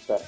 Set.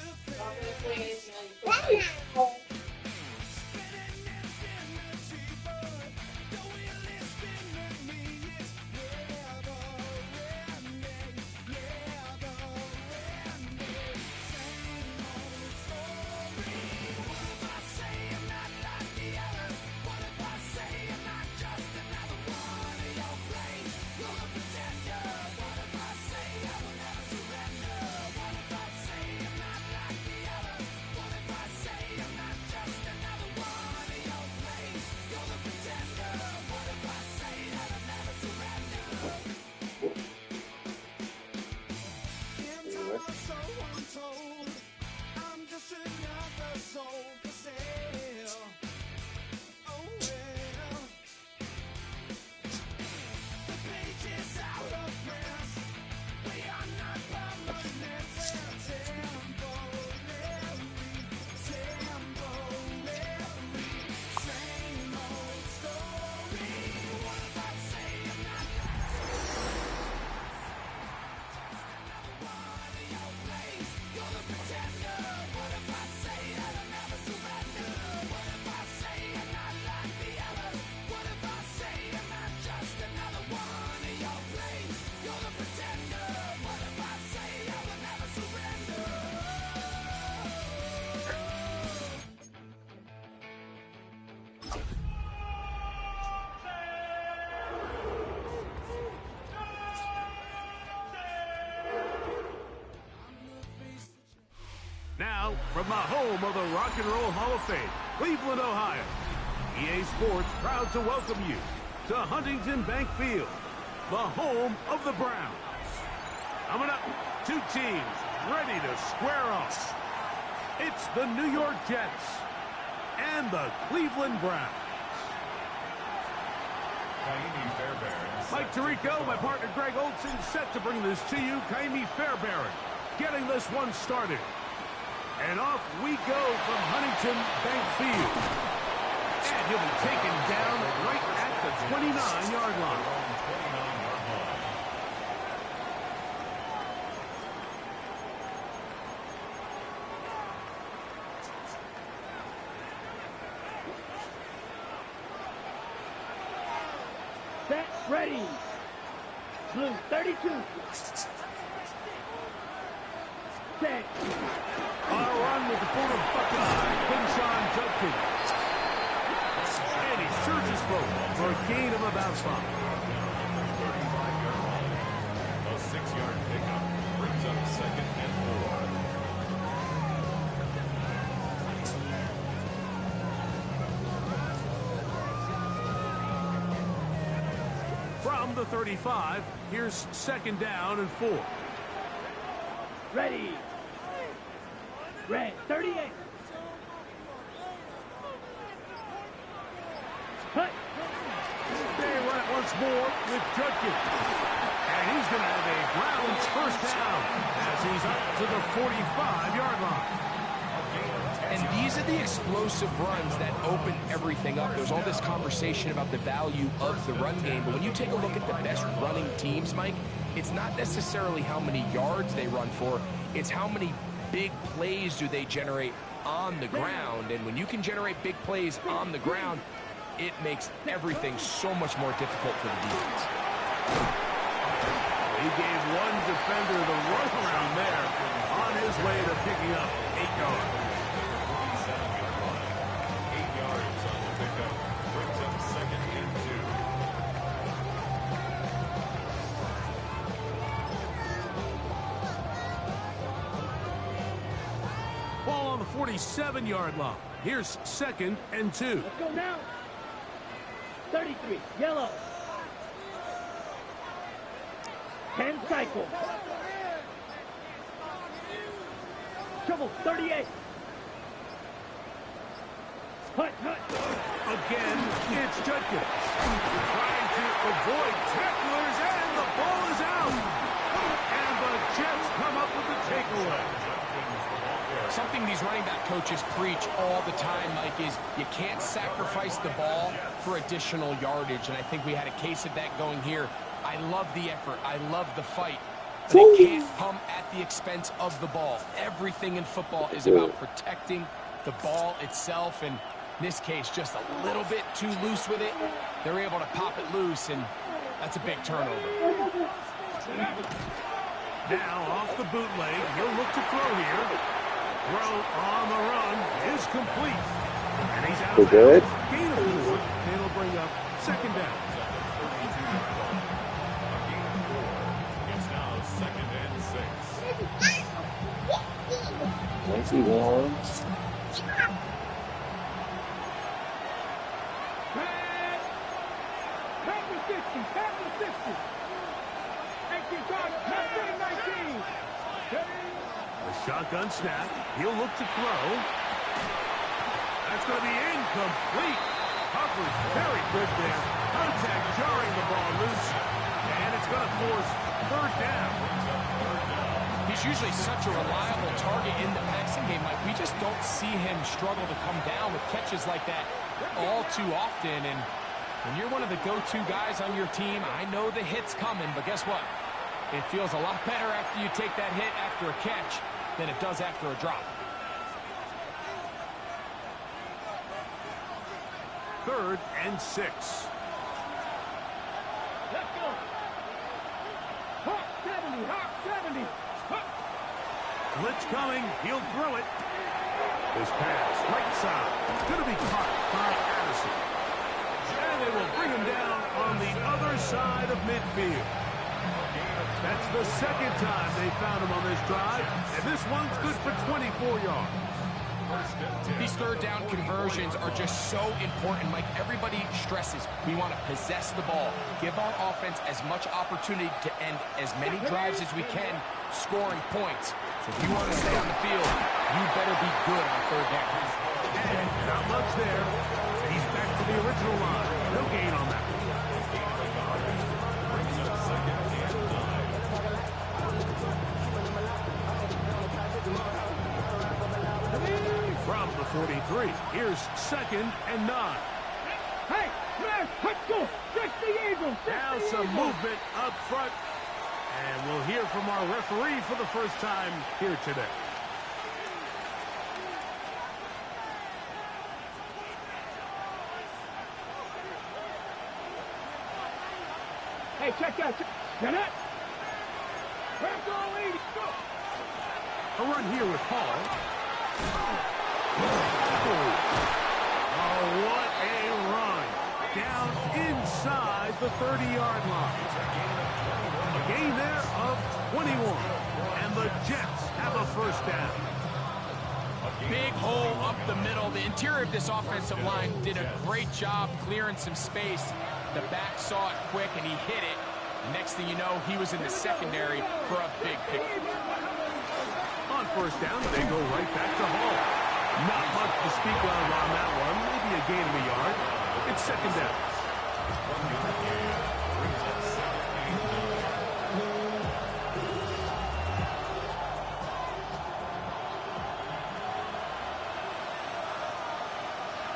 Now, from the home of the Rock and Roll Hall of Fame, Cleveland, Ohio, EA Sports proud to welcome you to Huntington Bank Field, the home of the Browns. Coming up, two teams ready to square off. It's the New York Jets and the Cleveland Browns. Mike Tirico, my partner Greg Olson, set to bring this to you. Kaimi Fairbairn getting this one started. And off we go from Huntington Bank Field. And he'll be taken down right at the 29-yard line. Set, ready. Blue 32. Set. On a run with the former Buckeye, Quinshon Judkins. And he surges forward for a gain of about 5. 35-yard line. A 6-yard pickup brings up 2nd and 4. From the 35, here's 2nd down and 4. Ready. Red 38. Cut. They run it once more with Judkins. And he's going to have a Browns first down as he's up to the 45-yard line. And these are the explosive runs that open everything up. There's all this conversation about the value of the run game, but when you take a look at the best running teams, Mike, it's not necessarily how many yards they run for, it's how many big plays do they generate on the ground. And when you can generate big plays on the ground, it makes everything so much more difficult for the defense. He gave one defender the runaround there on his way to picking up 8 yards. 47-yard line. 8 yards on the pickup brings up 2nd and 2. Ball on the 47-yard line. Here's 2nd and 2. Let's go now. 33, yellow. 10 cycle. Trouble 38. Hut. Again, it's Judkins. Trying to avoid tacklers, and the ball is out. And the Jets come up with the takeaway. Something these running back coaches preach all the time, Mike, is you can't sacrifice the ball for additional yardage. And I think we had a case of that going here. I love the effort. I love the fight. but it can't come at the expense of the ball. Everything in football is about protecting the ball itself, and in this case, just a little bit too loose with it. They're able to pop it loose, and that's a big turnover. Now off the bootleg, he'll look to throw here. Throw on the run is complete. And he's out of bounds. Gain of 4, and it'll bring up second down. It's now 2nd and 6. Once he wants. A shotgun snap. He'll look to throw. That's going to be incomplete. Coverage very good there. Contact jarring the ball loose. And it's going to force 3rd down. He's usually such a reliable target in the passing game. Like, we just don't see him struggle to come down with catches like that all too often. And when you're one of the go-to guys on your team, I know the hit's coming, but guess what? It feels a lot better after you take that hit after a catch than it does after a drop. 3rd and 6. Let's go. Hawk 70, Hawk 70. Blitz coming. He'll throw it. This pass, right side, going to be caught by Addison. And they will bring him down on the other side of midfield. That's the 2nd time they found him on this drive, and this one's good for 24 yards. These 3rd down conversions are just so important. Like, everybody stresses, we want to possess the ball, give our offense as much opportunity to end as many drives as we can, scoring points. So if you want to stay on the field, you better be good on 3rd down. And not much there. He's back to the original line. No gain on that. From the 43, here's 2nd and 9. Hey, man, let's go. Fix the Eagles. Now some movement up front. And we'll hear from our referee for the first time here today. Hey, check that. Get it. Let's go, lady. Go. A run here with Hall. Oh, what a run. Down inside the 30-yard line. A gain there of 21. And the Jets have a 1st down. Big hole up the middle. The interior of this offensive line did a great job clearing some space. The back saw it quick, and he hit it. The next thing you know, he was in the secondary for a big pick. On 1st down, they go right back to Hall. Not much to speak of on that one. Maybe a gain of a yard. It's 2nd down.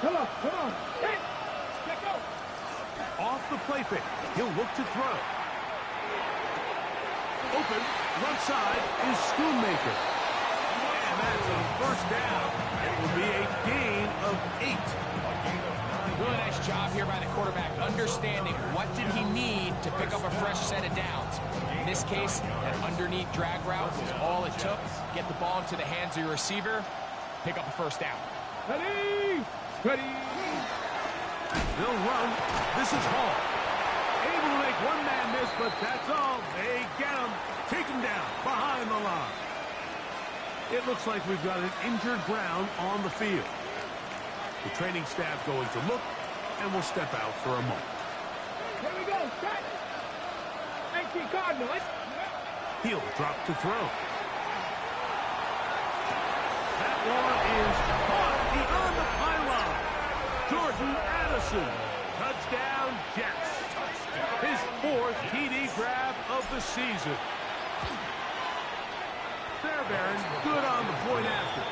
Come on. Hey, check out. Off the play fake. He'll look to throw. Open. Left side is Schoonmaker. And that's a 1st down. It will be a gain of 8. Really nice job here by the quarterback, understanding what did he need to pick up a fresh set of downs. In this case, that underneath drag route was all it took. Get the ball into the hands of your receiver, pick up a 1st down. Ready. They'll run. This is Hall. Able to make one man miss, but that's all. They get him. Take him down behind the line. It looks like we've got an injured Brown on the field. The training staff going to look, and we'll step out for a moment. Here we go. Set. 19 Cardinals. He'll drop to throw. That one is caught beyond the pylon. Jordan Addison. Touchdown, Jets. His 4th TD grab of the season. Fairbairn good on the point after.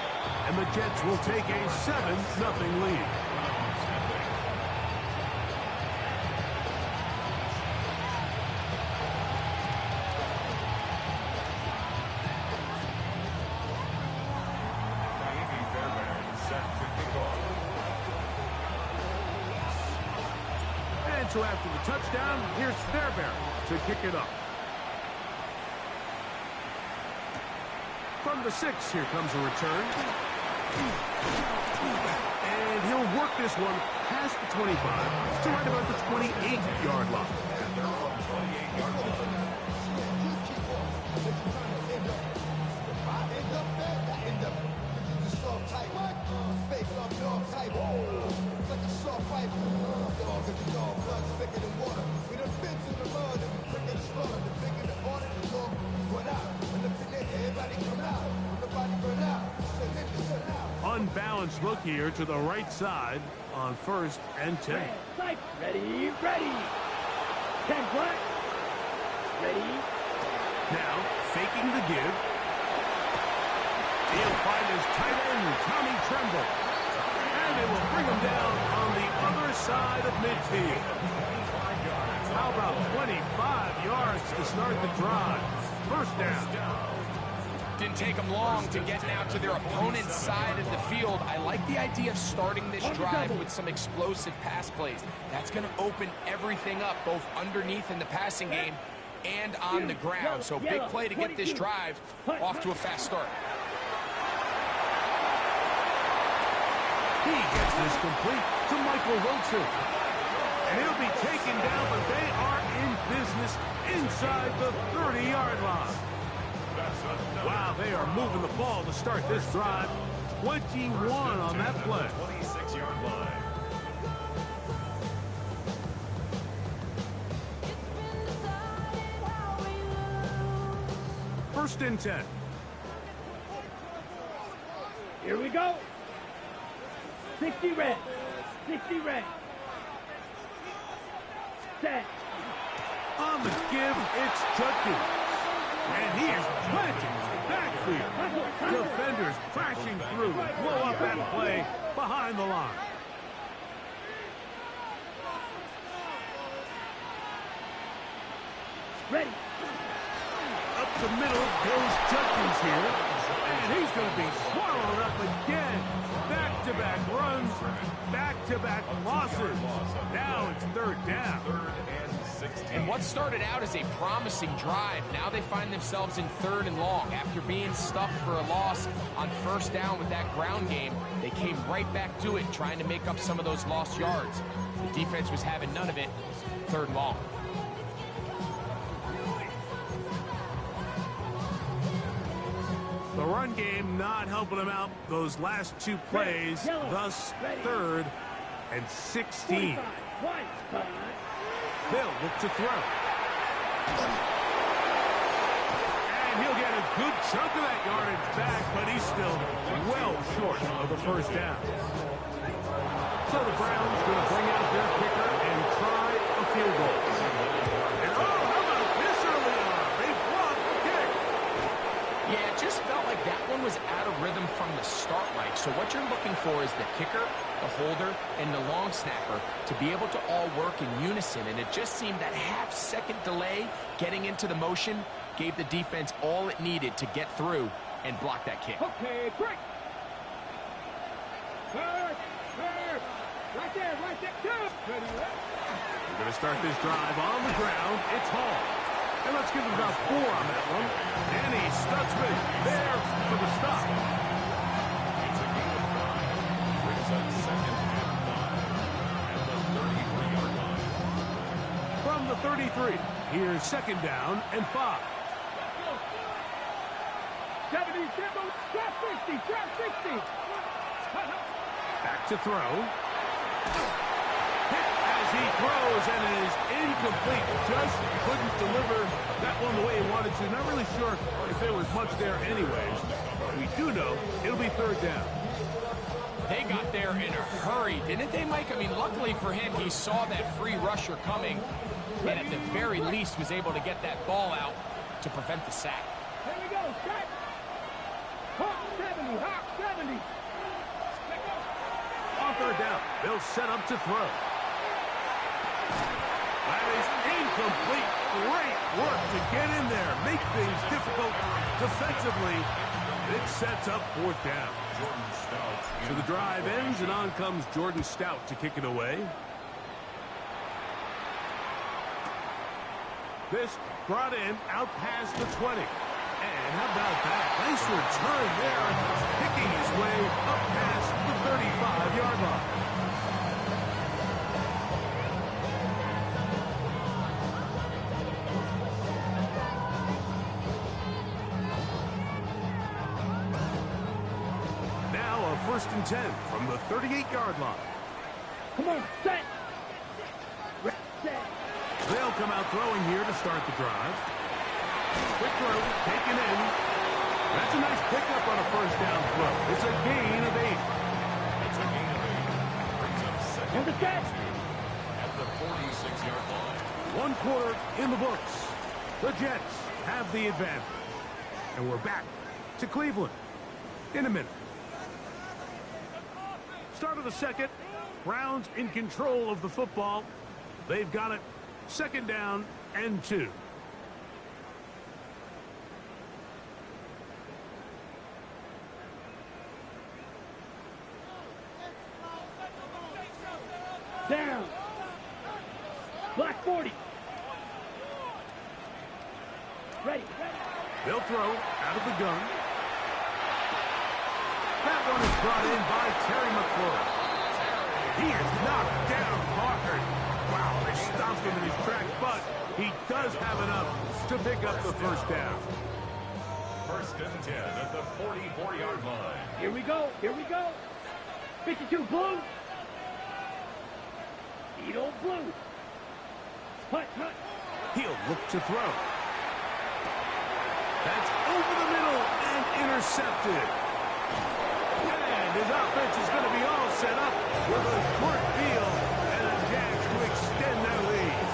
And the Jets will take a 7-0 lead. And so after the touchdown, here's Fairbairn to kick it up. From the 6, here comes a return. And he'll work this one past the 25 to right about the 28-yard line. Unbalanced look here to the right side on 1st and 10. Ready, ready. 10 black. Ready. Now, faking the give. He'll find his tight end, Tommy Tremble. And they will bring him down on the other side of midfield. How about 25 yards to start the drive? 1st down. Didn't take them long to get now to their opponent's side of the field. I like the idea of starting this drive with some explosive pass plays. That's going to open everything up, both underneath in the passing game and on the ground. So big play to get this drive off to a fast start. He gets this complete to Michael Wilson. And he'll be taken down, but they are in business inside the 30-yard line. Wow, they are moving the ball to start this drive. 21 on that play. 26-yard line. First and 10. Here we go. 60 red. 60 red. Set. On the give, it's Judkins. And he is planting the backfield. Defenders crashing through, blow up that play behind the line. Ready. Up the middle goes Judkins here. And he's going to be swallowed up again. Back-to-back runs, back-to-back losses. Now it's 3rd down. And what started out as a promising drive, now they find themselves in 3rd and long. After being stuffed for a loss on 1st down with that ground game, they came right back to it, trying to make up some of those lost yards. The defense was having none of it. 3rd and long. The run game not helping them out those last 2 plays, thus 3rd and 16. They'll look to throw. And he'll get a good chunk of that yardage back, but he's still well short of the 1st down. So the Browns going to bring out their kicker and try a field goal. And oh, how about this early on? They blocked the kick. Yeah, it just felt like that one was out of rhythm from the start, Mike. So what you're looking for is the kicker, the holder, and the long snapper to be able to all work in unison. And it just seemed that half-second delay getting into the motion gave the defense all it needed to get through and block that kick. Okay, break. Third. Right there. Ready, We're going to start this drive on the ground. It's Hall. And let's give him about 4 on that one. And he Stutzman there for the stop. It's a gain of 5. Brings up 2nd and 5 at the 33-yard line. From the 33, here's 2nd down and 5. 70, drop 60. Back to throw. Hit as he throws, and it is incomplete. Just couldn't deliver that one the way he wanted to. Not really sure if there was much there anyways. We do know it'll be 3rd down. They got there in a hurry, didn't they, Mike? I mean, luckily for him, he saw that free rusher coming, and at the very least was able to get that ball out to prevent the sack. Here we go, set. Hawk 70. On 3rd down, they'll set up to throw. That is incomplete. Great work to get in there, make things difficult defensively. It sets up 4th down. Jordan Stout. So the drive ends, and on comes Jordan Stout to kick it away. This brought in out past the 20. And how about that? Nice return there. Picking his way up past the 35-yard line. Now a 1st and 10 from the 38-yard line. Come on, set. Set. They'll come out throwing here to start the drive. Quick throw, taken in. That's a nice pickup on a 1st down throw. It's a gain of 8. It's a gain of 8. Brings up second On the set. at the 46-yard line. 1 quarter in the books. The Jets have the advantage. And we're back to Cleveland in a minute. Start of the 2nd. Browns in control of the football. They've got it. 2nd down and 2. Down. Black 40. Ready. They'll throw out of the gun. That one is brought in by Terry McLaurin. He is knocked down hard. Wow, they stopped him in his tracks, but he does have enough to pick up the 1st down. 1st and 10 at the 44-yard line. Here we go. Here we go. 52 blue. Eat old blue. Hut, hut. He'll look to throw. That's over the middle and intercepted. And his offense is going to be all set up with a short field and a chance to extend their lead.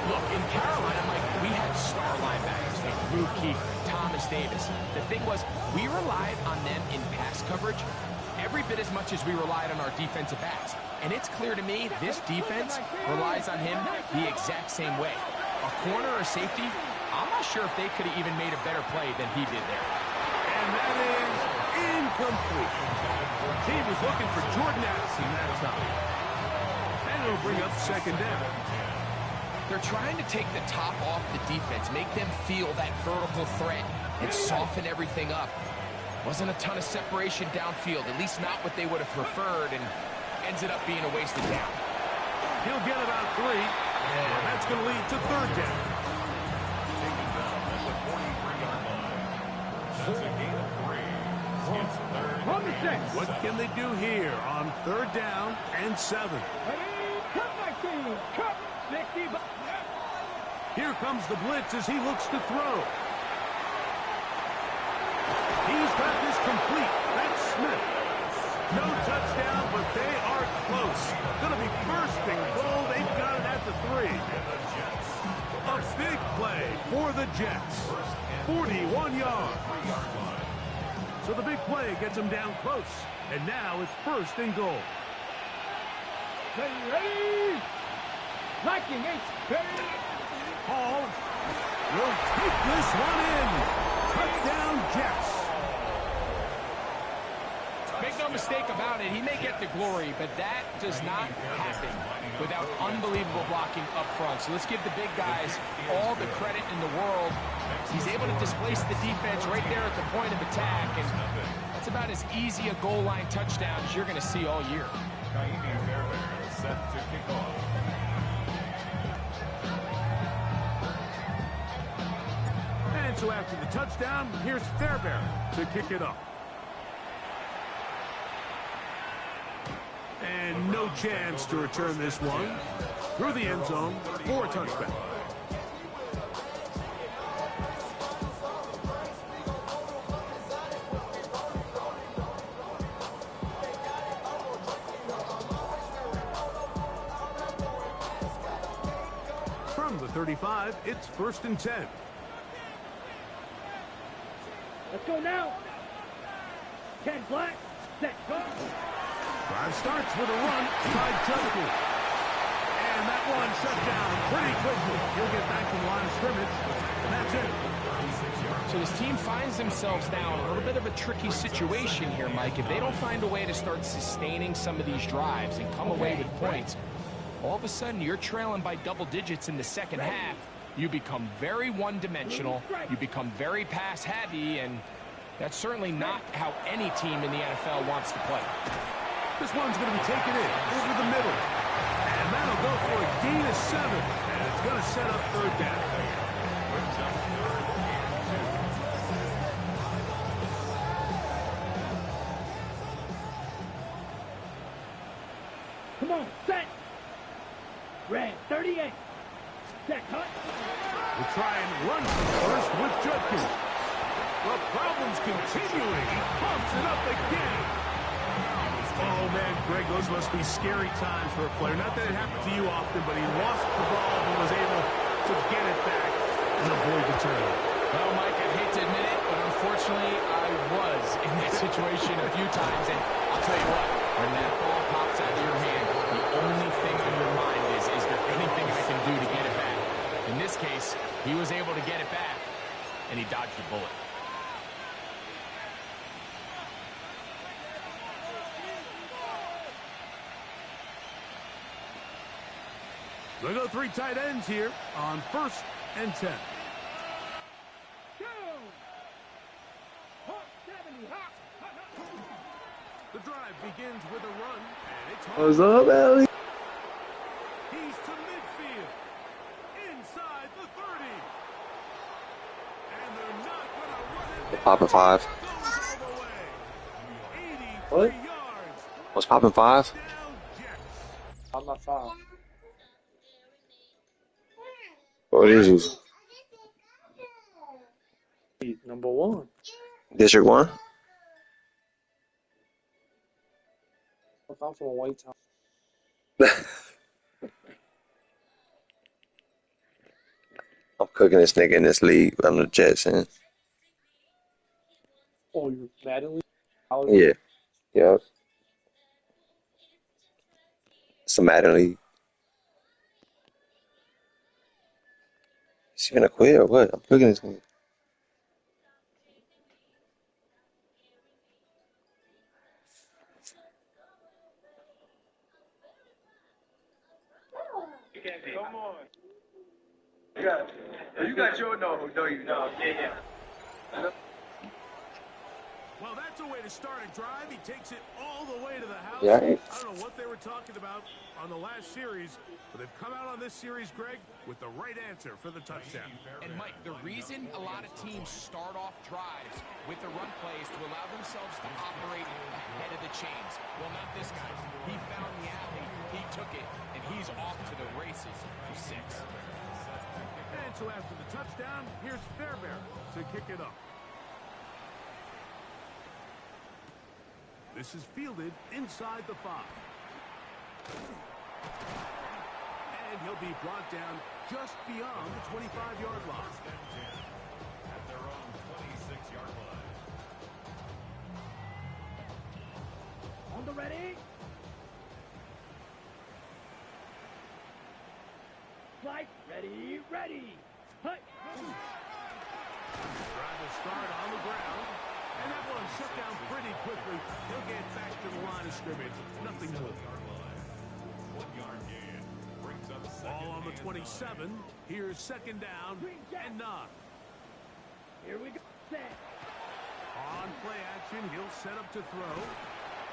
Look, in Carolina, Mike, we had star linebackers like Luke Kuechly, Thomas Davis. The thing was, we relied on them in pass coverage every bit as much as we relied on our defensive backs. And it's clear to me this defense relies on him the exact same way. A corner or safety, I'm not sure if they could have even made a better play than he did there. And that is incomplete. He was looking for Jordan Addison that time. And it'll bring up 2nd down. They're trying to take the top off the defense, make them feel that vertical threat, and soften everything up. Wasn't a ton of separation downfield, at least not what they would have preferred, and ended up being a wasted down. He'll get about 3, and that's going to lead to 3rd down. Taken down at the 43-yard line. That's a gain of 3. It's 3rd On the 6. What can they do here on 3rd down and 7? Ready. Cut my team. Cut. 60. Here comes the blitz as he looks to throw. He's got this complete. That's Smith. No touchdown, but they are close. Going to be 1st and goal. They've got it at the 3. A big play for the Jets. 41 yards. So the big play gets them down close. And now it's 1st and goal. Ready. Liking it. Ready. Hall will take this one in. Touchdown, Jets. Make no mistake about it, he may get the glory, but that does not happen without unbelievable blocking up front. So let's give the big guys all the credit in the world. He's able to displace the defense right there at the point of attack, and that's about as easy a goal line touchdown as you're going to see all year. Set to kick off. And so after the touchdown, here's Fairbairn to kick it off. And no chance to return this one through the end zone for a touchback. From the 35, it's 1st and 10. Let's go now. 10 black. Set. Go. Drive starts with a run by Justin. And that one shut down pretty quickly. He'll get back to the line of scrimmage, and that's it. So this team finds themselves now in a little bit of a tricky situation here, Mike. If they don't find a way to start sustaining some of these drives and come away with points, all of a sudden you're trailing by double digits in the second half. you become very one-dimensional, you become very pass-heavy, and that's certainly not how any team in the NFL wants to play. This one's going to be taken in over the middle. And that'll go for a gain of 7. And it's going to set up third down. Brings up 3rd and 2. Come on, set. Red 38. Set, cut. We'll try and run first with Judkins. The problem's continuing. He pumps it up again. Oh, man, Greg, those must be scary times for a player. Not that it happened to you often, but he lost the ball and was able to get it back and avoid the turnover. Well, Mike, I hate to admit it, but unfortunately, I was in that situation a few times, and I'll tell you what, when that ball pops out of your hand, the only thing on your mind is there anything I can do to get it back? In this case, he was able to get it back, and he dodged a bullet. They go 3 tight ends here on 1st and 10. The drive begins with a run, and it's home. What's up, Ellie? He's to midfield, inside the 30. And they're not going to run it down. Popping 5. Goes all the way. 83 What? yards. What's popping 5? Down Jets. I'm not 5. What is it? Number 1. District 1? I'm from White Town. I'm cooking this nigga in this league. I'm the Jetson. Oh, you're Madden League? Yeah. Yep. It's a Madden league. Is he gonna quit or what? I'm cooking this nigga. Come on. You got your no, you know. Yeah. Well, that's a way to start a drive. He takes it all the way to the house. Yeah. I don't know what they were talking about on the last series, but they've come out on this series, Greg, with the right answer for the touchdown. And, Mike, the reason a lot of teams start off drives with the run plays to allow themselves to operate ahead of the chains. Well, not this guy. He found the alley, he took it, and he's off to the races for 6. And so after the touchdown, here's Fairbairn to kick it up. This is fielded inside the 5. And he'll be brought down just beyond the 25-yard line. At their own 26-yard line. On the ready. Flight, ready, ready. Hut. Trying to start on the ground. And that one shut down pretty quickly. He'll get back to the line of scrimmage. Nothing more. 1-yard gain. Brings up Ball on the 27. Here's 2nd down and 9. Here we go. Set. On play action, he'll set up to throw.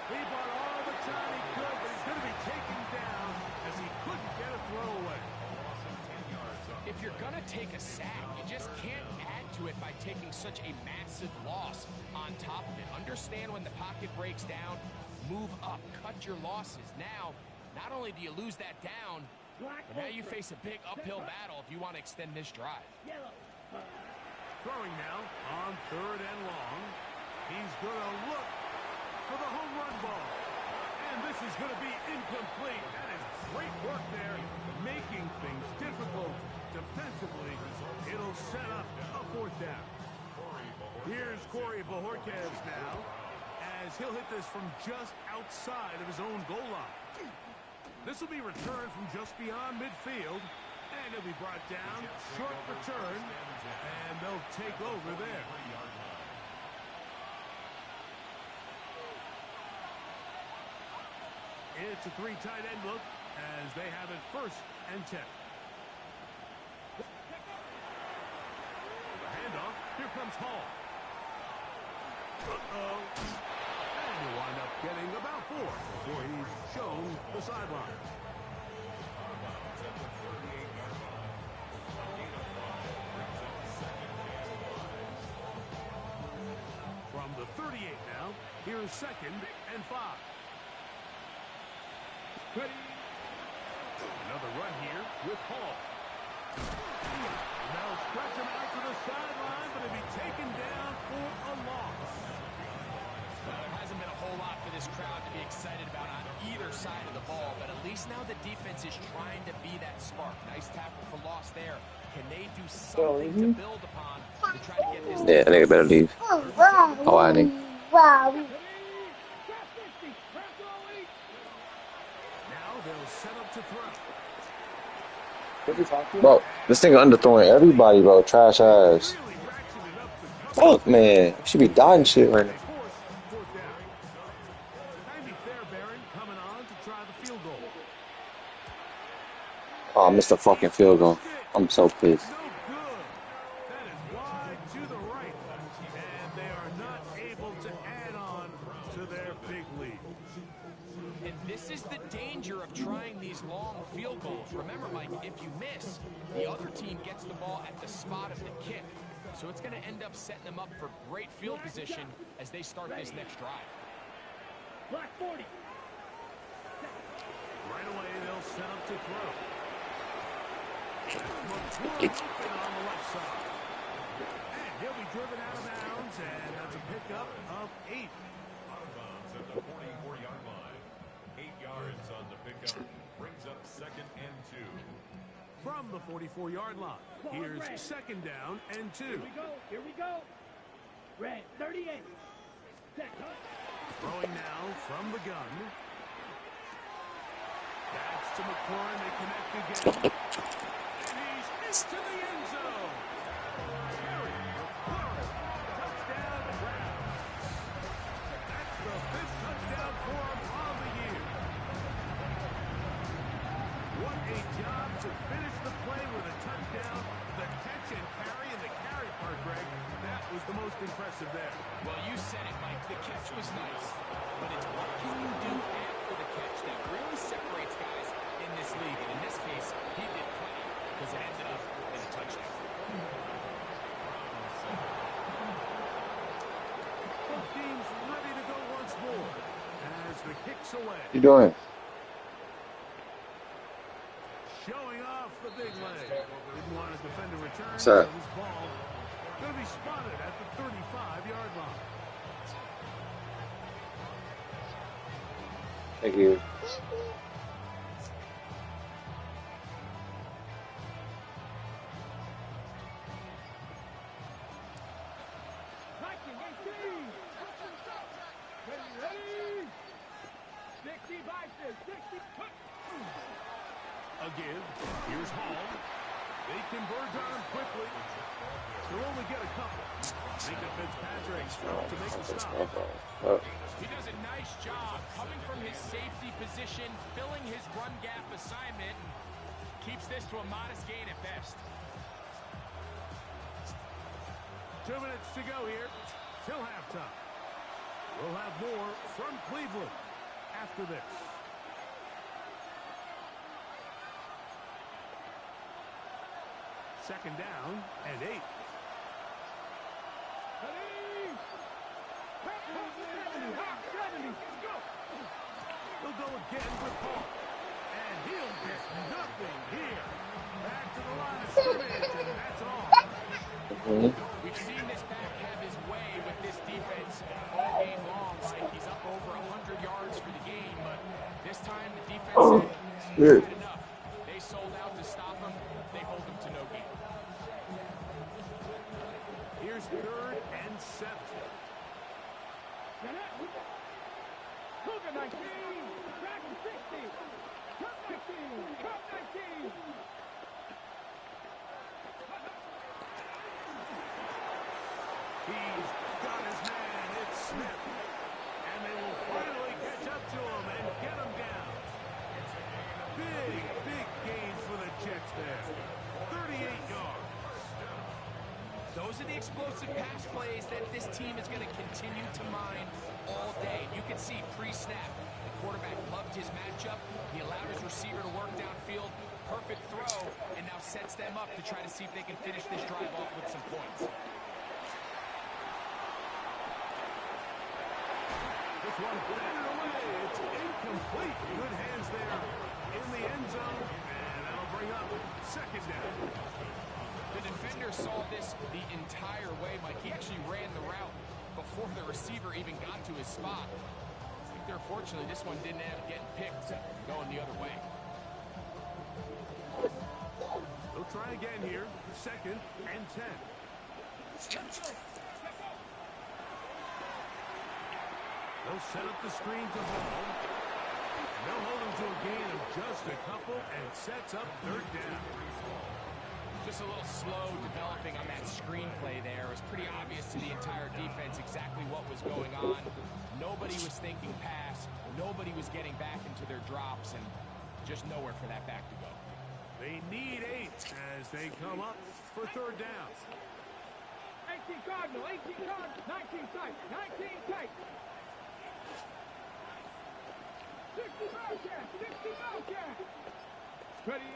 He bought all the time he could, but he's going to be taken down as he couldn't get a throw away. If you're going to take a sack, you just can't add to it by taking such a massive loss on top of it. Understand when the pocket breaks down, move up, cut your losses. Now, not only do you lose that down, but now you face a big uphill battle if you want to extend this drive. Yellow. Throwing now on 3rd and long. He's going to look for the home run ball. And this is going to be incomplete. That is great work there, making things difficult defensively. It'll set up a 4th down. Here's Corey Bojorquez now, as he'll hit this from just outside of his own goal line. This will be returned from just beyond midfield, and he'll be brought down, short return, and they'll take over there. It's a 3 tight end look as they have it 1st and 10. comes Hall. Uh-oh. And he'll wind up getting about 4 before he's shown the sideline. From the 38 now, here's 2nd and 5. Another run here with Hall. They'll stretch him out to the sideline, but he'll be taken down for a loss. Well, there hasn't been a whole lot for this crowd to be excited about on either side of the ball, but at least now the defense is trying to be that spark. Nice tackle for loss there. Can they do something to build upon to try to get this? Yeah, that nigga better leave. Oh, I think. Now they'll set up to throw. Bro, this nigga underthrowing everybody, bro. Trash ass. Really ratcheted up the cover. Fuck, man. Should be dodging shit right now. They force 4th down. Maybe Fairbairn coming on to try the field goal. Oh, I missed a fucking field goal. I'm so pissed. No good. That is wide to the right. And they are not able to add on to their big lead. And this is the danger of trying these long field goals. Remember, Mike, if you miss, the other team gets the ball at the spot of the kick. So it's going to end up setting them up for great field position as they start this next drive. Black 40. Right away, they'll set up to throw. McCoy open on the left side. And he'll be driven out of bounds, and that's a pickup of 8. Out of bounds at the 44-yard line. 8 yards on the pickup. Brings up 2nd and 2. From the 44-yard line, here's 2nd down and 2. Here we go. Here we go. Red 38. Throwing now from the gun. That's to McCoy. They connect again. And he's into the end zone. Terry McCoy. Touchdown Browns. That's the 5th touchdown for him on the year. What a job to finish the play with a touchdown. The catch and carry, and the carry part, Greg, that was the most impressive there. Well, you said it, Mike. The catch was nice, but it's what can you do after the catch that really separates guys in this league. And in this case, he did plenty because it ended up in a touchdown. Both teams ready to go once more as the kick's away. What you doing? Showing off the big leg. Didn't want to defend a return. Sir. So this ball going to be spotted at the 35-yard line. Thank you. Viking 18. Ready. 60 Vikings. 60. A give. Here's Hall. They converge on him quickly. They'll only get a couple. Minka Fitzpatrick to make the stop. He does a nice job coming from his safety position, filling his run gap assignment, keeps this to a modest gain at best. 2 minutes to go here till halftime. We'll have more from Cleveland after this. Second down and 8. He'll go again with Paul. And he'll get nothing here. Back to the line of scrimmage, and that's all. We've seen this back have his way with this defense all game long. Like he's up over 100 yards for the game, but this time the defense said, "Had enough." They sold out to stop him. They hold him to no gain. Here's 3rd and 7. Cougar 19. Dragon 60. Cup 19. Cup 19. He's got his man. It's Smith. And they will finally catch up to him and get him down. Big gains for the Jets there. 38 yards. Those are the explosive pass plays that this team is going to continue to mine all day. You can see pre-snap, the quarterback loved his matchup. He allowed his receiver to work downfield. Perfect throw, and now sets them up to try to see if they can finish this drive off with some points. This one batted away. It's incomplete. Good hands there in the end zone, and that'll bring up second down. The defender saw this the entire way, Mike. He actually ran the route before the receiver even got to his spot. I think fortunately, this one didn't end up getting picked, going the other way. They'll try again here. Second and 10. They'll set up the screen to Hall. They'll hold him to a gain of just a couple and sets up third down. Just a little slow developing on that screenplay there. It was pretty obvious to the entire defense exactly what was going on. Nobody was thinking pass. Nobody was getting back into their drops, and just nowhere for that back to go. They need 8 as they come up for third down. 18 Cardinal, 18 Cardinal, 19 tight, 19 tight. 60 Bellcat, 60 Bellcat. Ready.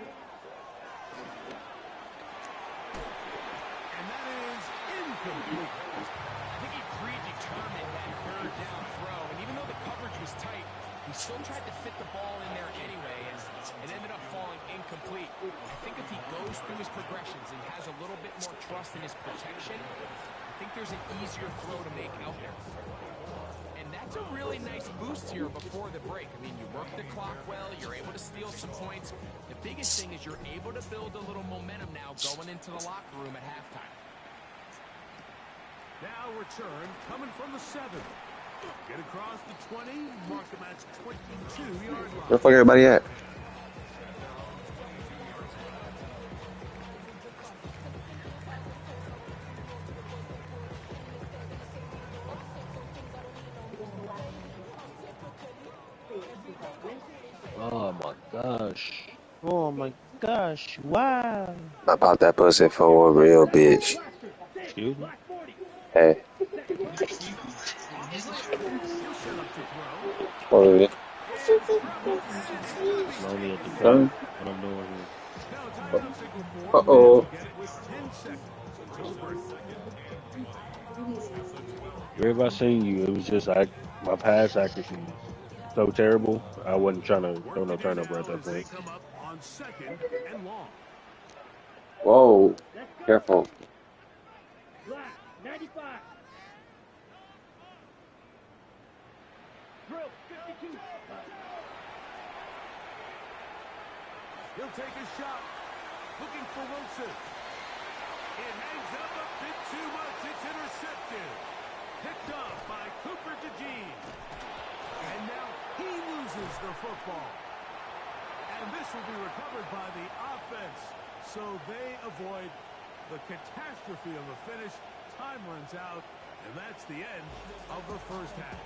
And that is incomplete. I think he predetermined that third down throw, and even though the coverage was tight, he still tried to fit the ball in there anyway, and it ended up falling incomplete. I think if he goes through his progressions and has a little bit more trust in his protection, I think there's an easier throw to make out there. And that's a really nice boost here before the break. I mean, you work the clock well, you're able to steal some points. The biggest thing is you're able to build a little momentum now going into the locker room at halftime. Now return coming from the 7. Get across the 20, mark them at 22-yard line. Where the fuck everybody at? Oh my gosh. Oh my gosh. Wow. I bought that pussy for a real bitch. Excuse me? Hey. Oh, yeah. I'm only at the gun. What I'm doing here. Uh-oh. Everybody seen you. It was just like my pass accuracy was so terrible. I wasn't trying to throw no turnover at that point. Whoa. Careful. Black, 95. Drill, 52. He'll take a shot. Looking for Wilson. It hangs up a bit too much. It's intercepted. Picked off by Cooper DeJean. And now he loses the football. And this will be recovered by the offense. So they avoid the catastrophe of a finish. Time runs out. And that's the end of the first half.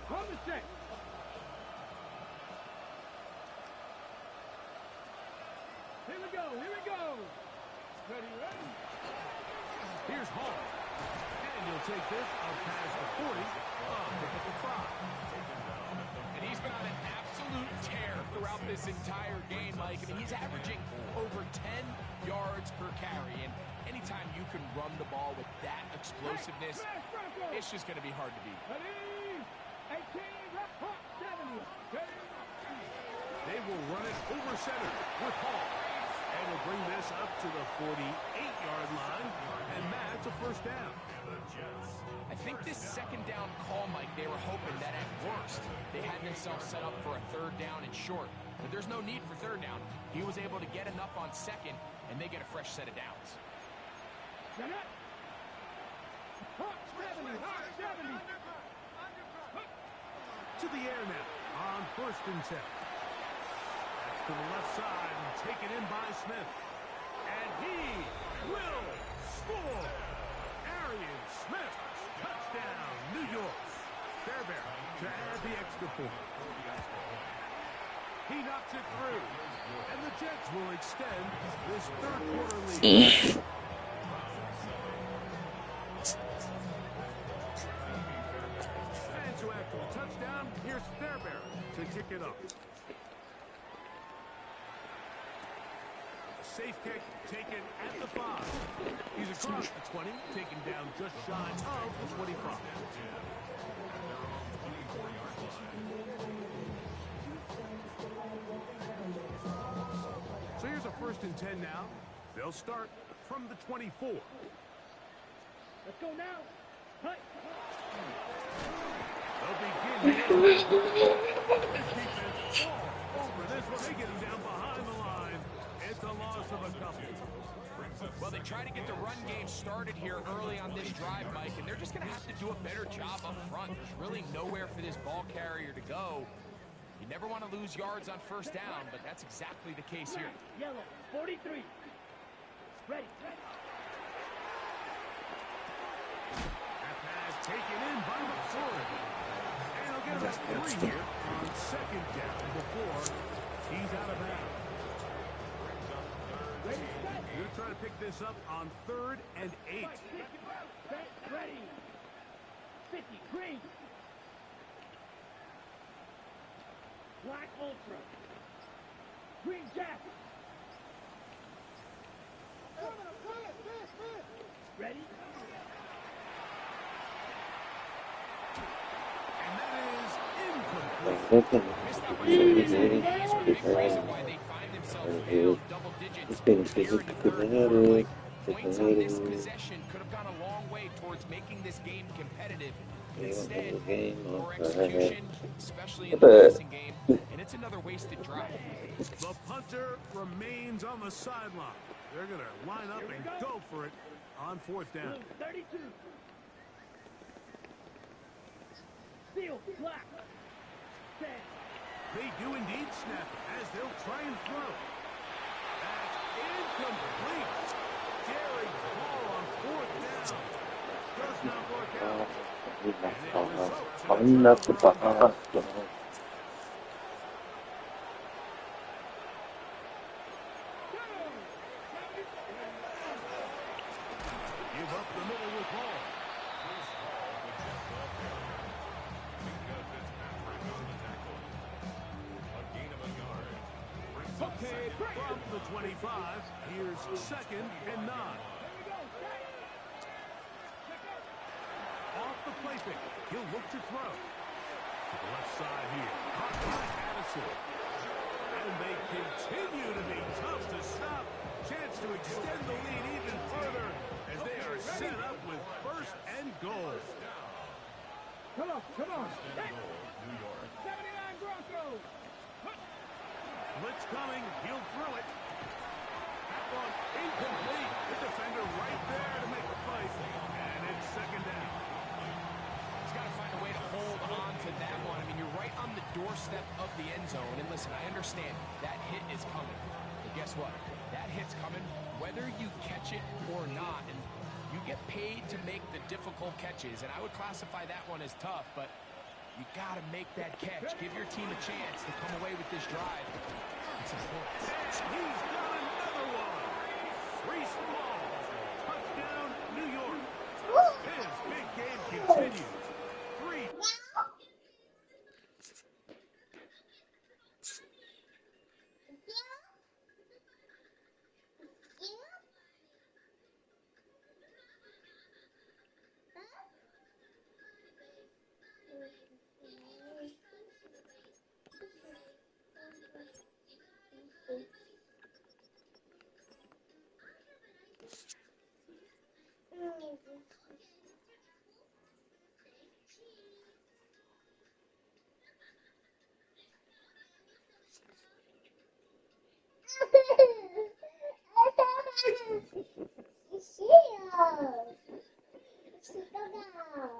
From the set. Here we go, here we go. Ready, ready. Here's Hall. And he'll take this up past the 40. Pick up the 5. And he's been on an absolute tear throughout this entire game, Mike. I mean, he's averaging over 10 yards per carry. And anytime you can run the ball with that explosiveness, it's just going to be hard to beat. Ready. 18, hot, 70. They will run it over center with Hall. And we'll bring this up to the 48-yard line, and that's a first down. I think this second down call, Mike, they were hoping that at worst they had themselves set up for a third down and short. But there's no need for third down. He was able to get enough on second, and they get a fresh set of downs. To the air now on first and 10. That's to the left side and taken in by Smith. And he will score. Arian Smith, touchdown, New York. Fairbairn to add the extra point. He knocks it through. And the Jets will extend this third quarter lead. And so after the touchdown, here's Fairbairn to kick it up. Safe kick taken at the 5. He's across the 20, taken down just shy of the 25. So here's a first and 10 now. They'll start from the 24. Let's go now. Hey. They'll begin this defense all over this one. They get him down behind the line. It's a loss of a couple. Well, they try to get the run game started here early on this drive, Mike, and they're just going to have to do a better job up front. There's really nowhere for this ball carrier to go. You never want to lose yards on first down, but that's exactly the case here. Yellow, 43. Ready. That pass taken in by McFord. And he'll get about 3 here on second down before he's out of bounds. You're going to try to pick this up on 3rd and 8. Ready. 50, green. Black Ultra. Green jacket. Ready? And that is incomplete. Missed opportunities in the knees are a big reason why they find themselves down double digits here in the third quarter. Like, points on this possession could have gone a long way towards making this game competitive. Instead, poor execution, especially in the passing game, and it's another wasted drive. The punter remains on the sideline. They're going to line up and go for it on 4th down. 32. Steel, black. 10. They do indeed snap it as they'll try and throw. That's incomplete. Derrick's ball on 4th down. Does not work out. And it results in a give up the middle with Hall. Okay, from the 25, here's 2nd and 9. Off the play fake, he'll look to throw. To the left side here, caught by Addison. And they continue to be tough to stop. Chance to extend the lead even further as they are set up with 1st and goal. Come on. 79 Broncos. Blitz coming, he'll throw it. That one incomplete. The defender right there to make the play. And it's 2nd down. He's got to find a way to hold on to that one. I mean, you're right on the doorstep of the end zone. And listen, I understand that hit is coming. But guess what? That hit's coming whether you catch it or not. And you get paid to make the difficult catches. And I would classify that one as tough, but you got to make that catch. Give your team a chance to come away with this drive. It's important. And he's got another one. 3 small. Touchdown, New York. His big game continues. 3.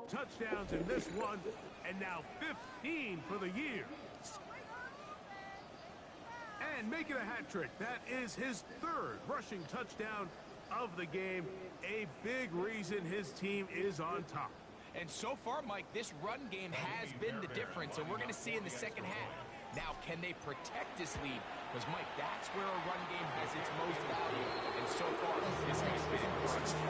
Touchdowns in this one, and now 15 for the year. And making a hat trick. That is his third rushing touchdown of the game. A big reason his team is on top. And so far, Mike, this run game has been the difference, and we're going to see in the second half. Now, can they protect this lead? Because, Mike, that's where a run game has its most value. And so far, this has been incredible.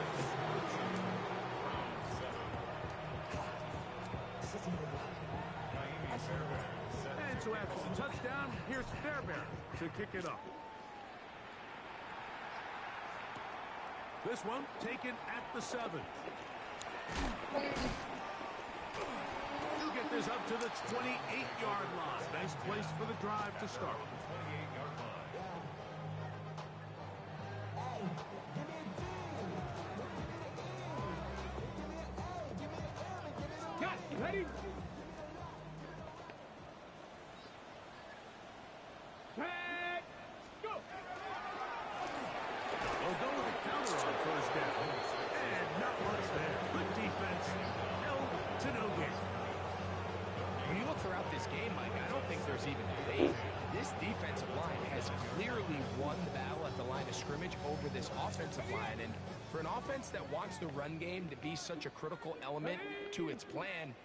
And so after the touchdown, here's Fairbairn to kick it off. This one taken at the 7. He'll get this up to the 28-yard line. Nice place for the drive to start. Cut, ready? Set, go! They'll go with a counter on first down. And not much there. Good defense. Held to no gain. When you look throughout this game, Mike, I don't think there's even debate. This defensive line has clearly won the battle at the line of scrimmage over this offensive line. And for an offense that wants the run game to be such a critical element to its plan,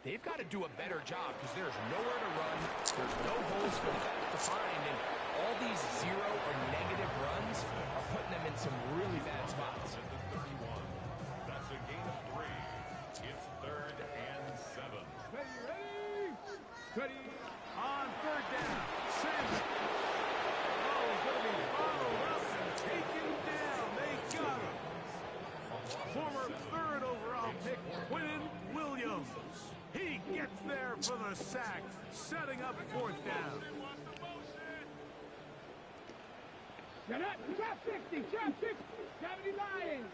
they've got to do a better job because there's nowhere to run. There's no holes for the back to find. And all these zero or negative runs are putting them in some really bad spots. At the 31. That's a gain of 3. It's 3rd and 7. Ready, ready? Ready? On third down, Sanders. Oh, he's going to be followed up and taken down. They got him. Former 3rd overall pick, Quinton Williams. He gets there for the sack, setting up 4th down. Get up, trap 60, trap 60, 70 Lions.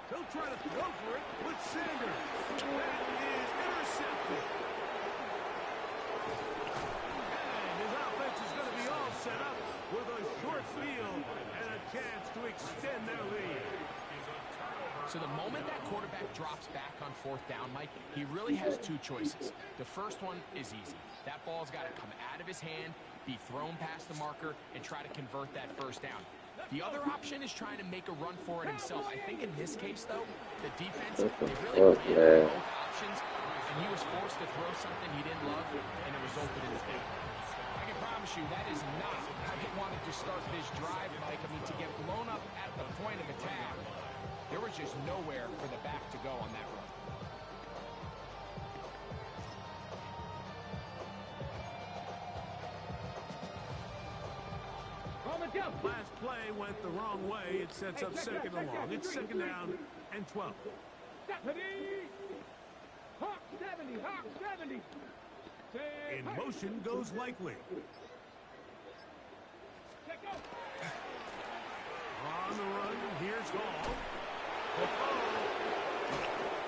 He'll try to throw for it with Sanders. That is intercepted. And his offense is going to be all set up with a short field and a chance to extend their lead. So the moment that quarterback drops back on 4th down, Mike, he really has 2 choices. The first one is easy. That ball's got to come out of his hand, be thrown past the marker, and try to convert that 1st down. The other option is trying to make a run for it himself. I think in this case, though, the defense, they really ran both options, and he was forced to throw something he didn't love, and it resulted in his pick. I can promise you that is not how he wanted to start this drive, Mike. I mean, to get blown up at the point of attack, there was just nowhere for the back to go on that run. Last play went the wrong way. It sets up 2nd and long. It's 2nd down and 12. Ready? Hawk 70, Hawk 70. In motion goes Likely. Check out. On the run, here's Hall.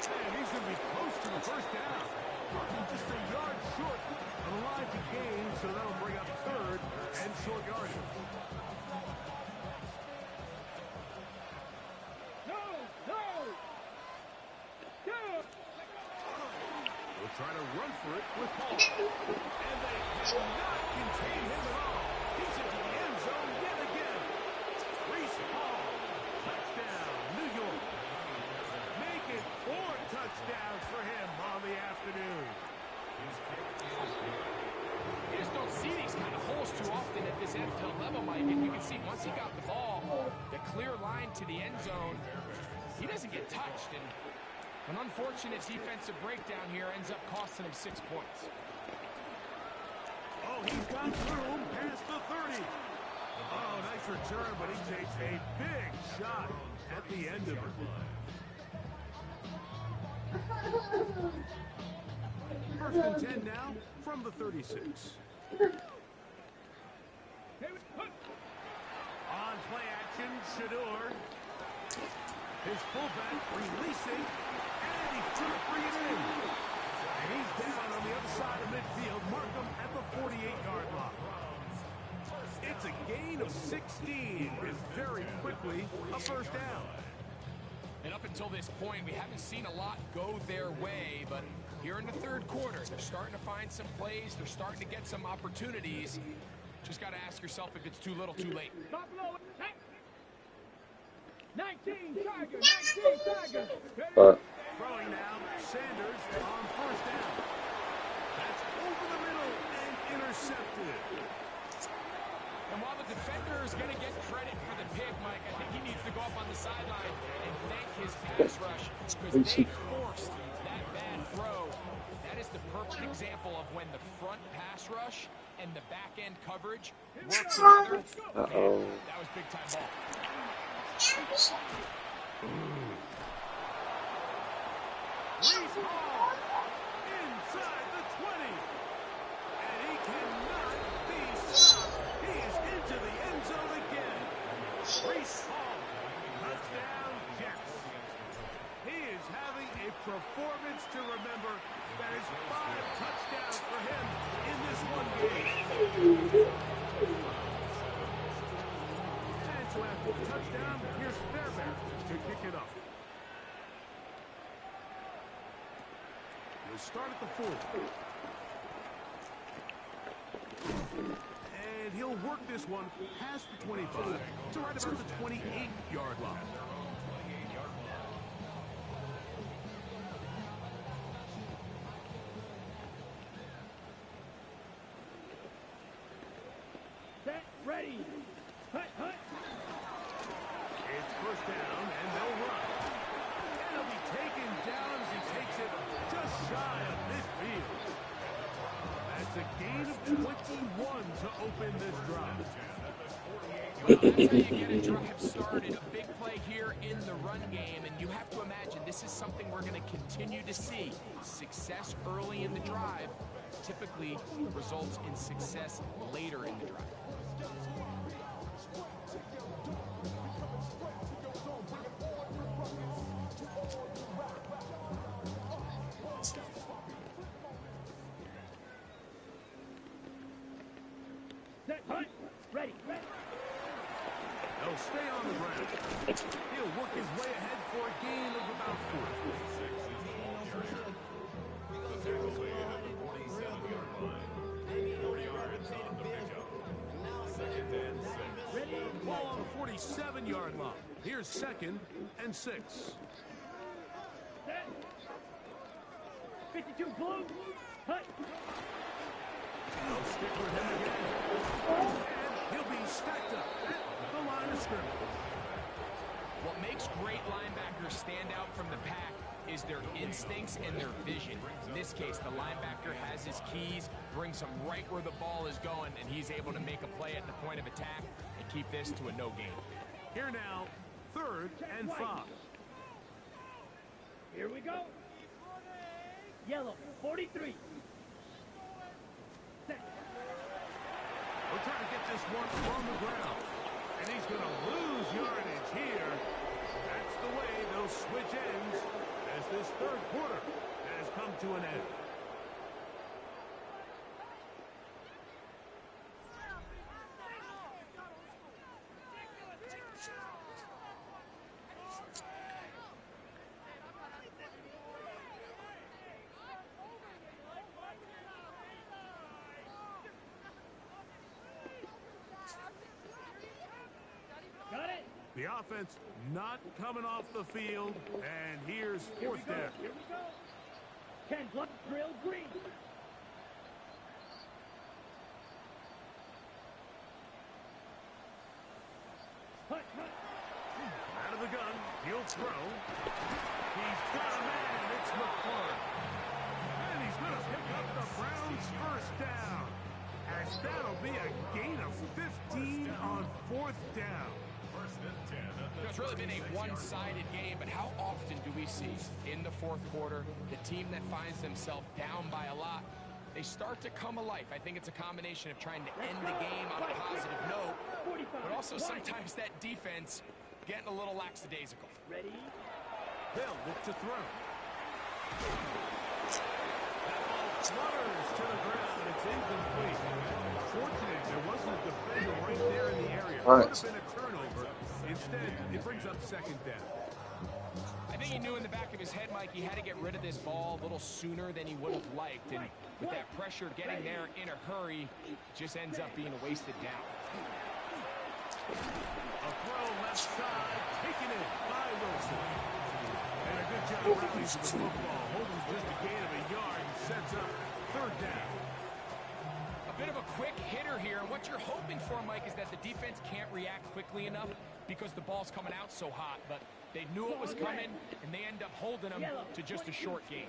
And he's going to be close to the 1st down. Just a yard short of the line to gain, so that'll bring up 3rd and short yardage. We'll try to run for it with Hall. And they cannot contain him at all. He's into the end zone yet again. Reese Hall, touchdown, New York. Make it 4 touchdowns for him on the afternoon. You just don't see these kind of holes too often at this NFL level, Mike. And you can see once he got the ball, the clear line to the end zone, he doesn't get touched. And an unfortunate defensive breakdown here ends up costing him 6 points. Oh, he's got room past the 30. Oh, nice return, but he takes a big shot at the end of it. First and 10 now from the 36. On play action, Shador. His fullback releasing, and he's trying to bring it in. And he's down on the other side of midfield. Mark him at the 48-yard line. It's a gain of 16 and very quickly a first down. And up until this point, we haven't seen a lot go their way, but here in the third quarter, they're starting to find some plays. They're starting to get some opportunities. Just got to ask yourself if it's too little, too late. 19 Tigers, 19 Tigers. Throwing now, Sanders on first down. That's over the middle and intercepted. And while the defender is going to get credit for the pick, Mike, I think he needs to go up on the sideline and thank his pass rush because they forced that bad throw. That is the perfect example of when the front pass rush and the back end coverage work together. Man, that was big time ball. Reese Hall inside the 20. And he cannot be stopped. He is into the end zone again. Reese Hall, touchdown Jets. He is having a performance to remember. That is 5 touchdowns for him in this one game. And so after the touchdown, here's Fairbairn to kick it up. We'll start at the 4. And he'll work this one past the 25 to right about the 28-yard line. Set, ready. Hut, hut. It's first down, and they'll run. And he'll be taken down as he takes it just shy of midfield. That's a gain of 21 to open this drive. Well, that's how you get a drive started. A big play here in the run game, and you have to imagine this is something we're going to continue to see. Success early in the drive typically results in success later in the drive. Set, hut. Ready, ready. They'll stay on the ground. He'll work his way ahead for a gain of about 4. The takeaway at the 47-yard line. 4 yards on the pickup. Second and 6. Ball on the 47-yard line. Here's second and 6. Set. 52 blue. Hut. They'll stick with him again. And he'll be stacked up at the line of scrimmage. What makes great linebackers stand out from the pack is their instincts and their vision. In this case, the linebacker has his keys, brings him right where the ball is going, and he's able to make a play at the point of attack and keep this to a no gain. Here now, third and 5. Here we go. Yellow, 43. Set. We're trying to get this one on the ground. And he's going to lose yardage here. That's the way they'll switch ends as this third quarter has come to an end. Got it. The offense not coming off the field, and here's fourth down. Here we go. 10 blood drill green. Hut, hut. Out of the gun, he'll throw. He's got a man, it's McClure. And he's going to pick up the Browns' first down. As that'll be a gain of 15 on fourth down. It's really been a one-sided game, but how often do we see in the fourth quarter the team that finds themselves down by a lot, they start to come alive. I think it's a combination of trying to end the game on a positive note, but also sometimes that defense getting a little lackadaisical. Ready? They'll look to throw. That ball flutters to the ground. It's incomplete. Fortunate There wasn't a defender right there in the area. All right. Could have been a turnover. Instead, it brings up second down. I think he knew in the back of his head, Mike, he had to get rid of this ball a little sooner than he would have liked. And with that pressure getting there in a hurry, it just ends up being a wasted down. A throw left side, taken in by Wilson. And a good job rallying to the football. Holding just a gain of a yard and sets up third down. A bit of a quick hitter here. And what you're hoping for, Mike, is that the defense can't react quickly enough because the ball's coming out so hot. But they knew it was coming, and they end up holding them to just a short gain.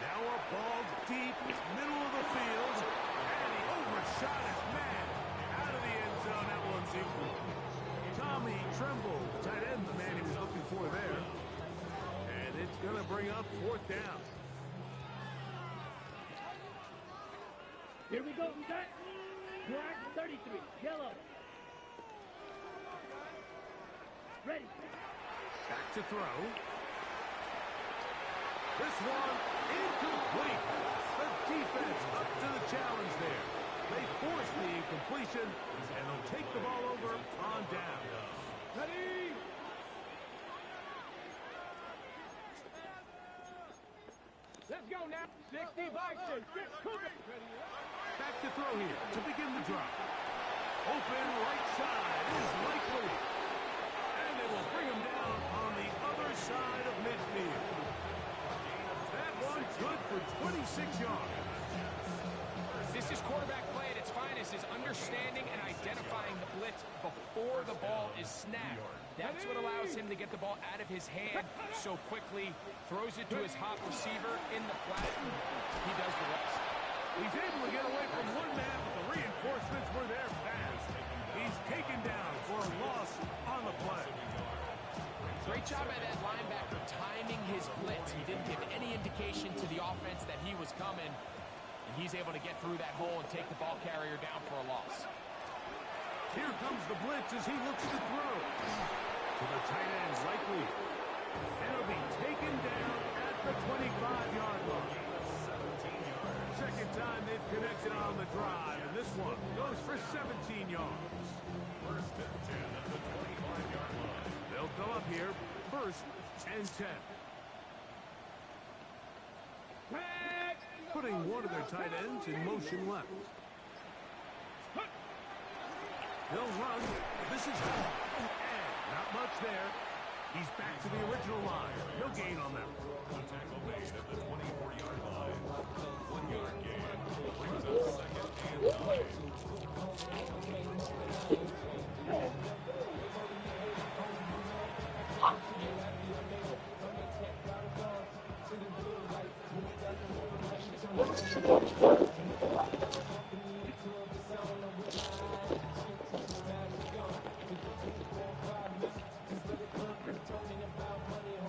Now a ball deep, middle of the field, and he overshot his man. Out of the end zone, that one's equal. Tommy Tremble, tight end, the man he was looking for there. And it's going to bring up fourth down. Here we go, set. Black 33, yellow. Ready. Back to throw. This one incomplete. The defense up to the challenge there. They force the incompletion, and they'll take the ball over on down. Ready? Let's go now. 60 Bison. Back to throw here to begin the drive. Open right side is likely. And they will bring him down on the other side of midfield. That one good for 26 yards. This is quarterback play at its finest, is understanding and identifying the blitz before the ball is snapped. That's what allows him to get the ball out of his hand so quickly, throws it to his hot receiver in the flat. He does the rest. He's able to get away from one man, but the reinforcements were there fast. He's taken down for a loss on the play. Great job by that linebacker timing his blitz. He didn't give any indication to the offense that he was coming. And he's able to get through that hole and take the ball carrier down for a loss. Here comes the blitz as he looks to throw. To the tight end, likely. And it'll be taken down at the 25-yard line. Second time they've connected on the drive, and this one goes for 17 yards. First and 10 at the 25-yard line. They'll go up here, first and 10. Putting one of their tight ends in motion left. They'll run. This is good. And not much there. He's back to the original line. No gain on that. The tackle made at the 24-yard line. 1 yard gain. Brings up second and 9.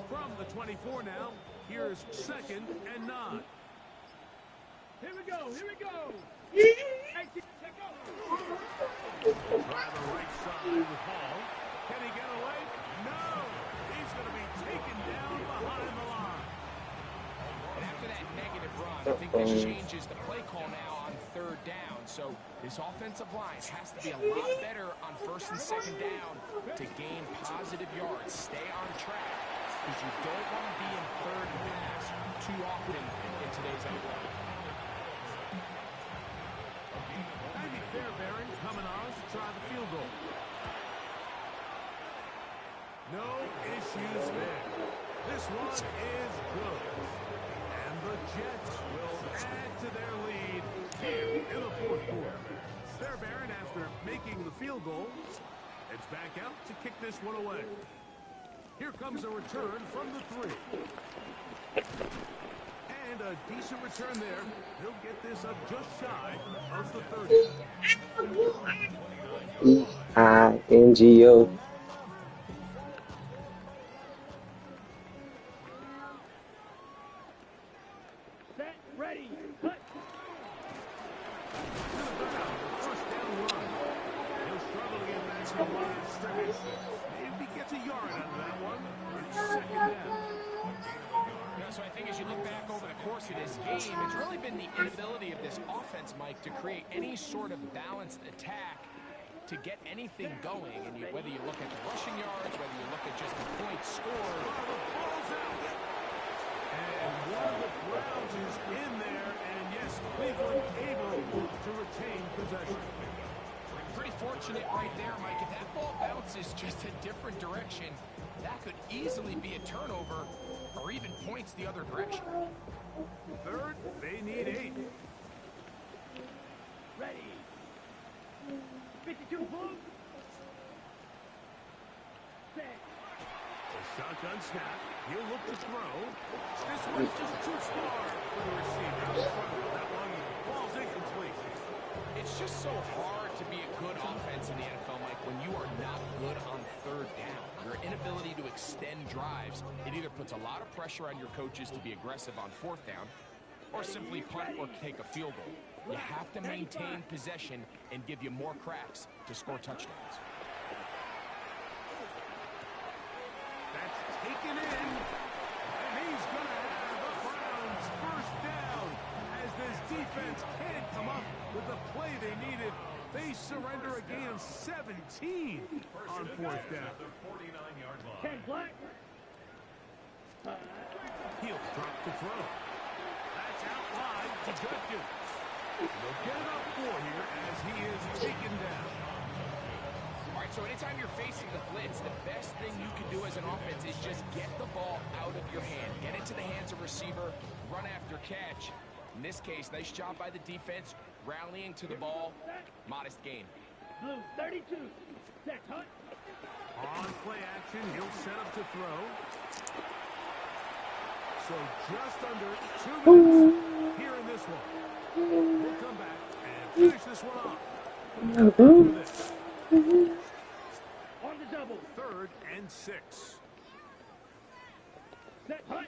From the 24 now, here's second and 9. Here we go, here we go. Try the right side with Hall. Can he get away? No! He's going to be taken down behind the line. And after that negative run, I think this changes the play call now on third down. So this offensive line has to be a lot better on first and second down to gain positive yards. Stay on track because you don't want to be in third and pass too often in today's NFL. Maybe Fairbairn coming on to try the field goal. No issues there. This one is good. And the Jets will add to their lead here in the fourth quarter. Fairbairn, after making the field goal, heads back out to kick this one away. Here comes a return from the 3. And a decent return there. He'll get this up just shy of the 30. E-I-N-G-O. Set, ready, cut. First down run. He'll struggle to get back to the line of scrimmage. Maybe gets a yard out of that one. It's second down. So I think as you look back over the course of this game, it's really been the inability of this offense, Mike, to create any sort of balanced attack to get anything going. And whether you look at the rushing yards, whether you look at just the points scored. And one of the Browns is in there, and yes, Cleveland able to retain possession. Pretty fortunate right there, Mike. If that ball bounces just a different direction, that could easily be a turnover or even points the other direction. Third, they need 8. Ready. 52 blue. Set. A shotgun snap. He'll look to throw. This one's just too far for the receiver. Out in front of that one. Ball's incomplete. It's just so hard to be a good offense in the NFL, Mike, when you are not good on third down. Your inability to extend drives, it either puts a lot of pressure on your coaches to be aggressive on fourth down or simply punt or take a field goal. You have to maintain possession and give you more cracks to score touchdowns. That's taken in. And he's going to have the Browns first down as this defense can't come up with the play they needed. They surrender a gain of 17 on fourth down. 10 black. He'll drop to throw. That's out wide to Judkins. They'll get it up 4 here as he is taken down. All right, so anytime you're facing the blitz, the best thing you can do as an offense is just get the ball out of your hand. Get it to the hands of receiver, run after catch. In this case, nice job by the defense, rallying to the ball. Modest gain. Blue 32. Set hunt. On play action, he'll set up to throw. So just under 2 minutes here in this one. We'll come back and finish this one off. After this. On the double. 3rd and 6. Set hunt.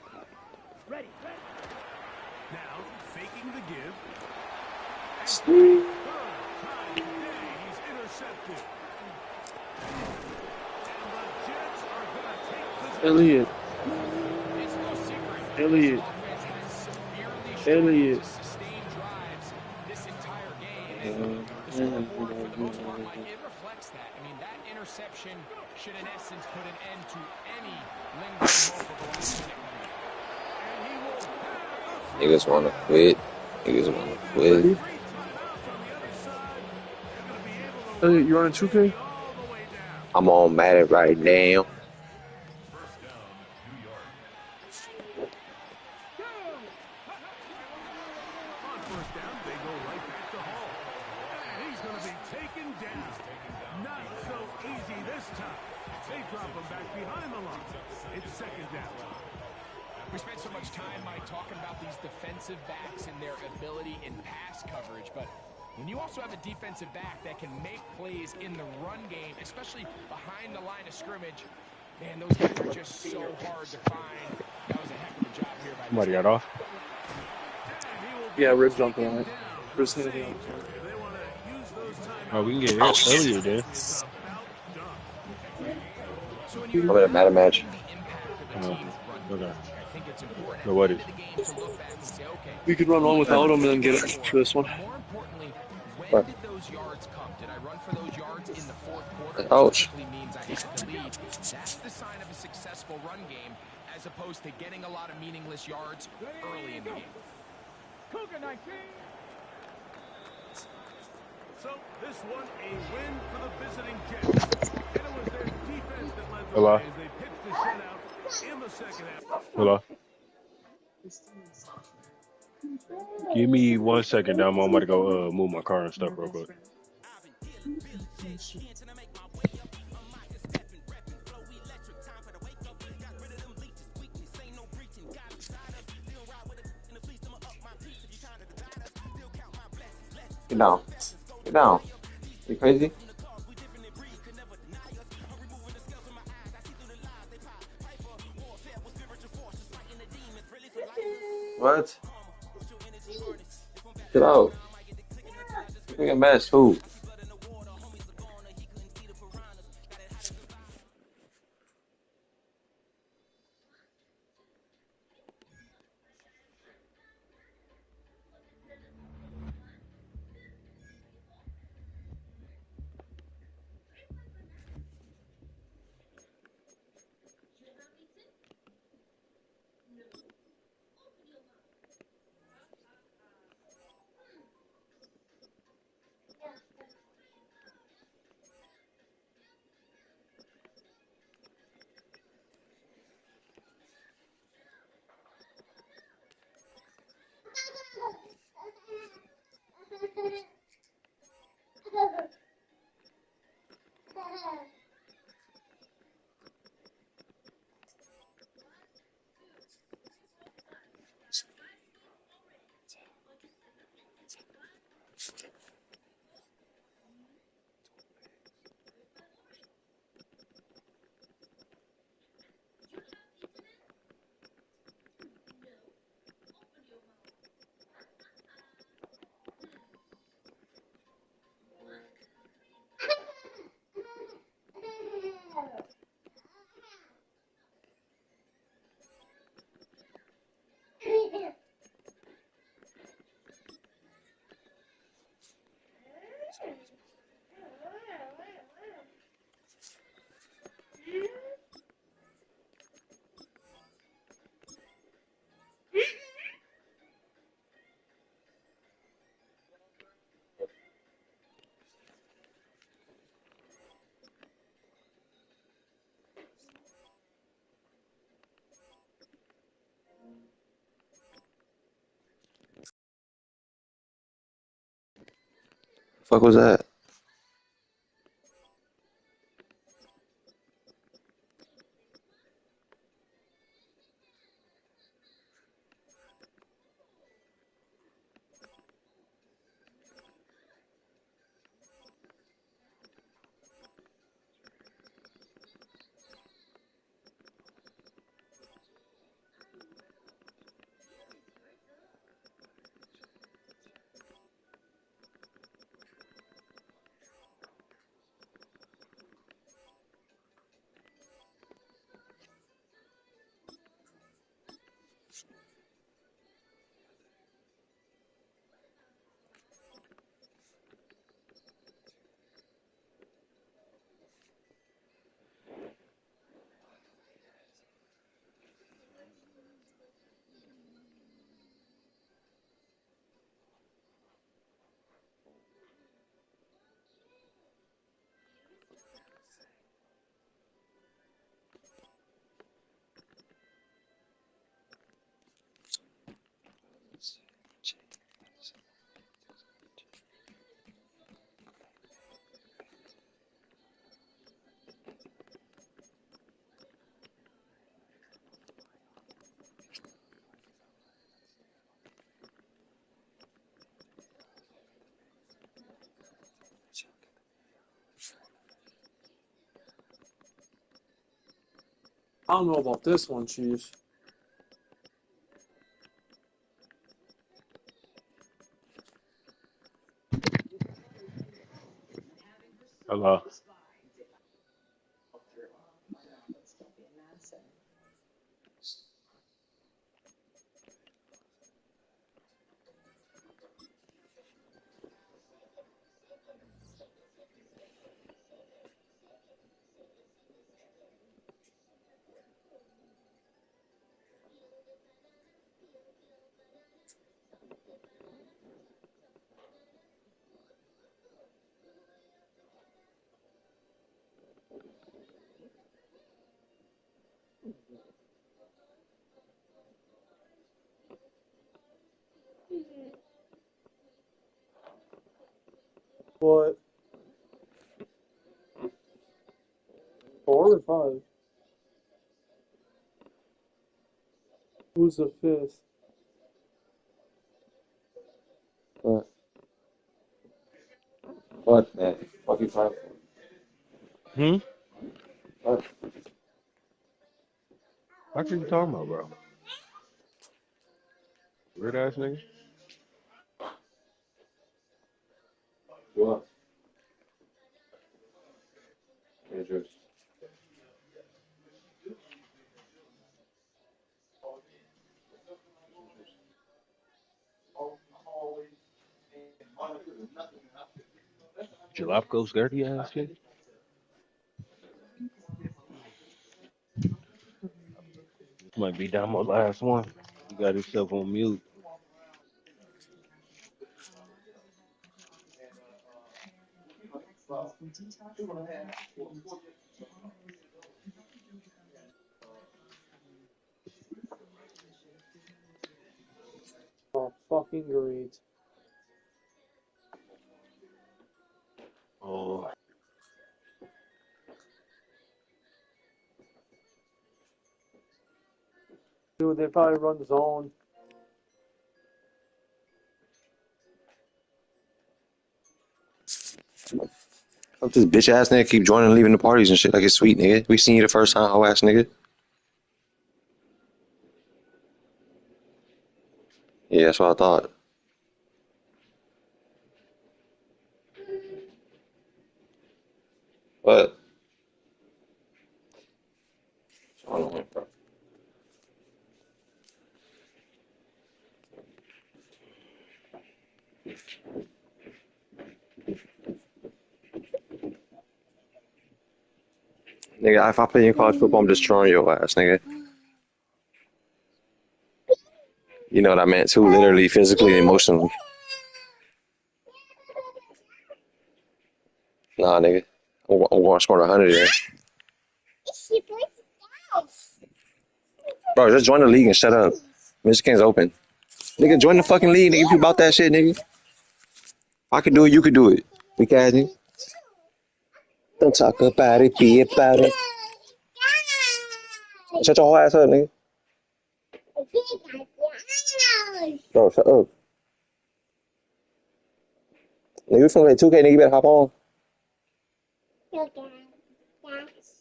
Ready. Now, faking the give. And third time today, he's intercepted. And the Jets are going to take possession. Elliott. It's no secret. Elliott. This offense has severely Elliott. struggled to sustain drives this entire game. And the scoreboard, for the most part, Mike, it reflects that. I mean, that interception should, in essence, put an end to any lingering hope of a last minute comeback. And he will have a Niggas wanna quit. Niggas wanna quit. 3 timeouts on the other side. They're going to be able to Elliott, you running 2K? all the way down. I'm on Madden right now. First down, 2 yards. On first down, they go right back to Hall. And he's going to be taken down. Not so easy this time. They drop him back behind the line. It's 2nd down. We spent so much time, Mike, talking about these defensive backs and their ability in pass coverage, but when you also have a defensive back that can make plays in the run game, especially behind the line of scrimmage, man, those guys are just so hard to find. That was a heck of a job here by Somebody got off. Yeah, rib jumping on it. Chris Haney. If they want to use those timeouts, Oh, we can get Elliott then. it's about done. So when you're I'm in a Madden match. the impact of the team's run Okay. game, I think it's important So what at is? the end of the game to look back and say, okay, We could run one without him and then get it for this one. more importantly, when What? did those yards come? Did I run for those yards in the 4th quarter? Ouch. Which typically means I had the lead. That's the sign of a successful run game, as opposed to getting a lot of meaningless yards early in the game. Cougar 19. So this one a win for the visiting Jets. And it was their defense that led the Hello? way as they pitched the shutout in the 2nd half. Hello. Give me 1 second. I'm about to go move my car and stuff real quick. Get down. Get down. You crazy? What? Get out. You a mess, who? Fuck was that? I don't know about this one, Chief. Hello. What? 4 or 5? Who's the 5th? What? What, man? Fuck you talking Hmm? What? What you talking about, bro? Weird ass nigga. What? Andrews. Jalopko's dirty ass shit. This might be down my last one. He got himself on mute. Oh, fucking great. Oh, Dude, they probably run zone. Hope this bitch ass nigga keep joining and leaving the parties and shit like it's sweet, nigga. We seen you the first time, hoe ass nigga. Yeah, that's what I thought. What? I don't know, bro. Nigga, if I play in college football, I'm destroying your ass, nigga. You know what I meant too, literally, physically, and emotionally. Nah, nigga. I'm going to score 100 there. Bro, just join the league and shut up. Michigan's open. Nigga, join the fucking league, nigga. If you about that shit, nigga. If I could do it, you could do it. We can, nigga. Don't talk about it, be about it. Shut your whole ass up, nigga. Bro, shut up. Nigga, we finna play 2K, nigga. You better hop on.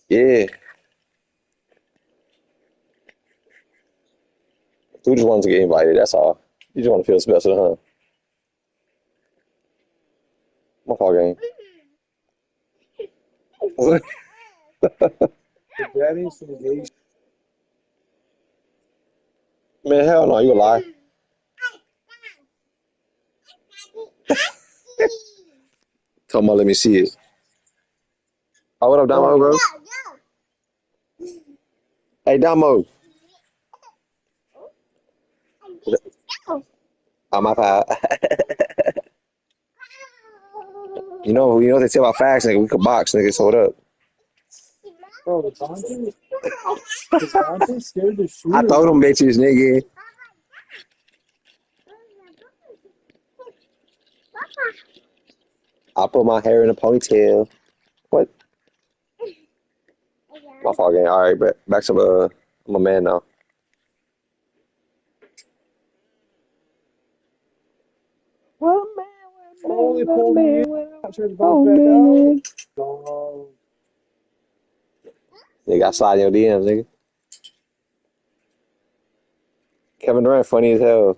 Yeah. We just wanted to get invited, that's all. You just want to feel special, huh? My fault, game. What? Man, hell no, you a lie. Tell me, let me see it. Oh, what up, Damo, bro? Hey, Damo. Oh, my bad. You know what they say about facts, nigga. We could box, nigga. So what up? Bro, the Dante scared the shooter. I told them bitches, nigga. I put my hair in a ponytail. What? My fault, game. All right, back to I'm a man now. Holy pulled me in. I'm sure to bounce back out. Oh, Nigga, I slide in your DMs, nigga. Kevin Durant funny as hell.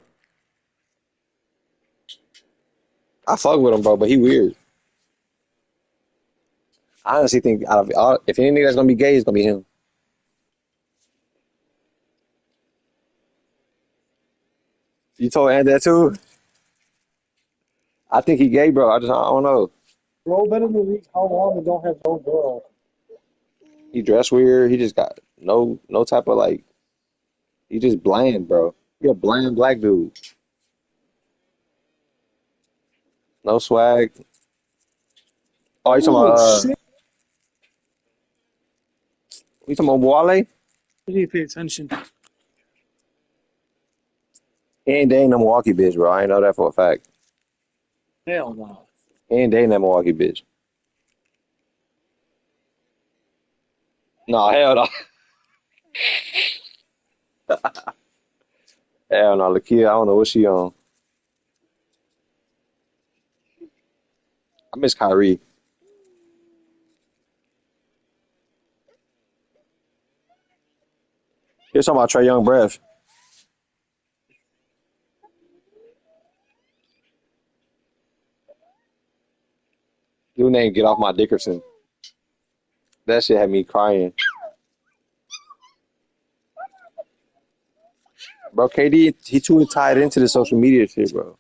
I fuck with him, bro, but he weird. I honestly think out of all, if any nigga that's gonna be gay, it's gonna be him. You told Ant that too? I think he gay, bro. I don't know. bro, been in the league how long and don't have no girl? He dressed weird. He just got no type of like. He just bland, bro. He a bland black dude. No swag. Oh, you talking about Oh, shit. you talking about Wale? You need to pay attention. He ain't dating no Milwaukee bitch, bro. I ain't know that for a fact. Hell no. He ain't dating that Milwaukee bitch. No, hell no. Hell no, Lakia, I don't know what she on. I miss Kyrie. You're talking about Trey Young breath. Dude name Get Off My Dickerson. That shit had me crying. Bro, KD, he too tied into the social media shit, bro.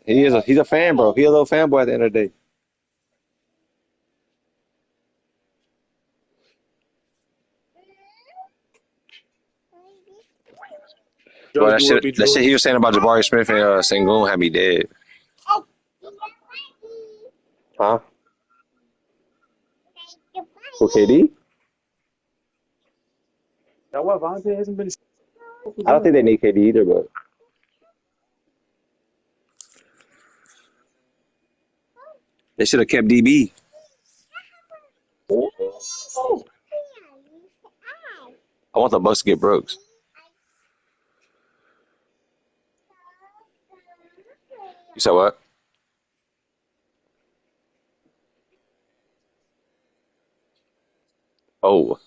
He's a fan, bro. He a little fanboy at the end of the day. Bro, that shit he was saying about Jabari Smith and Sengun had me dead. Huh? Who, KD? That Why Vontae hasn't been? I don't think they need KD either, but they should have kept DB. I want the Bucks to get Brooks. You said what? Oh,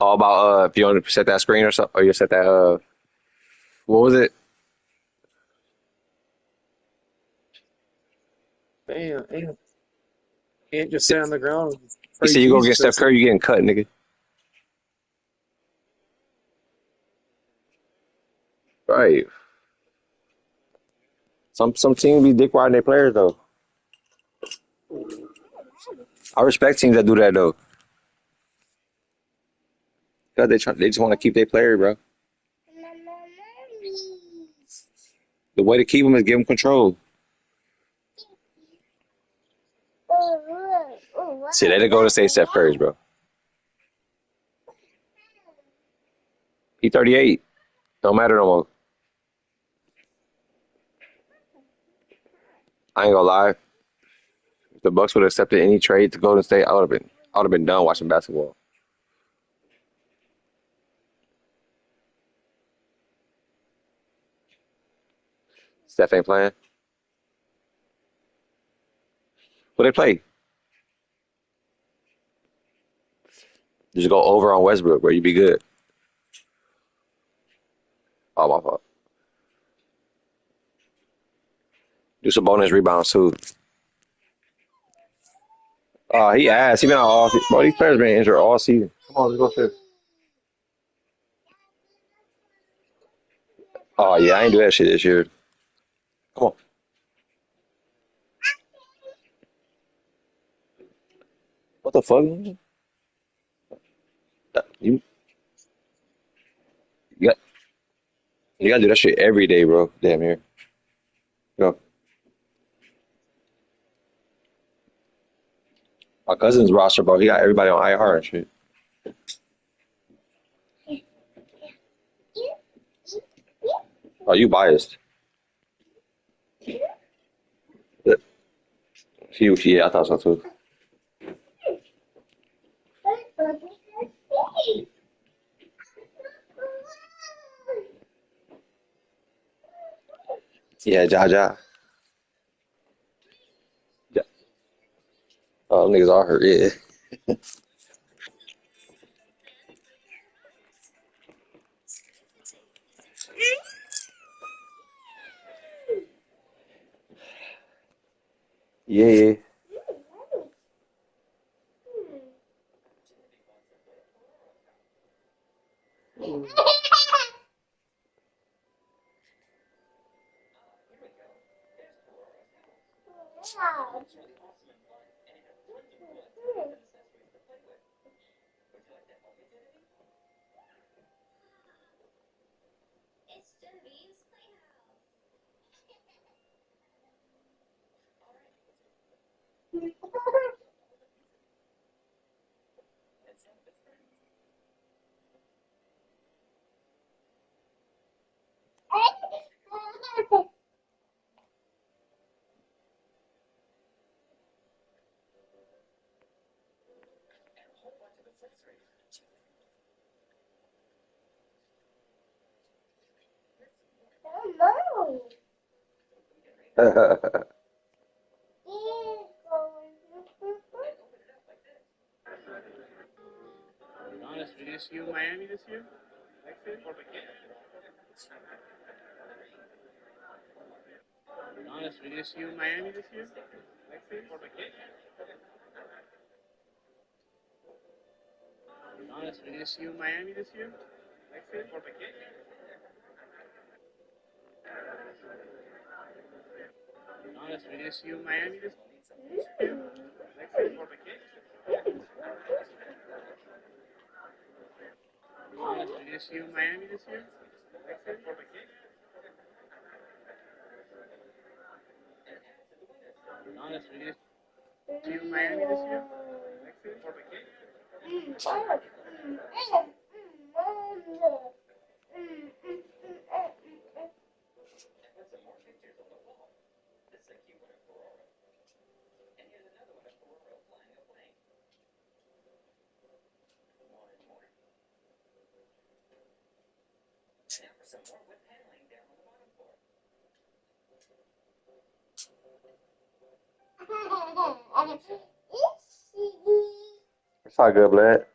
all about if you want to set that screen or something, or you set that what was it? Damn. Can't just stay on the ground and You pray said you go get Jesus or Steph Curry, you getting cut, nigga. Right. Some teams be dick riding their players though. I respect teams that do that though. Cause they just want to keep their player, bro. The way to keep them is give them control. See, they didn't go to say Steph Curry, bro. He 38. Don't matter no more. I ain't gonna lie. If the Bucks would have accepted any trade to Golden State, I would have been done watching basketball. Steph ain't playing. What they play? Just go over on Westbrook, where you be good. Oh, my fault. Do some bonus rebounds too. He asked. He been out all season. Bro, these players been injured all season. Come on, let's go fifth. Oh yeah, I ain't do that shit this year. Come on. What the fuck? You you got you gotta do that shit every day, bro. Damn here. Go. My cousin's roster, bro. He got everybody on IR and shit. Oh, you biased? Yeah, I thought so too. Yeah, Ja. Ja. Oh, them niggas all hurt. Yeah. Yeah. Giannis, we didn't see you in Miami this year? Giannis, we didn't see you in Miami this year? Giannis, we didn't see you in Miami this year? Giannis, we didn't see you in Miami this year? Giannis, we didn't see you in Miami this year? Giannis, we didn't see you in Miami this year? It's all good, blood.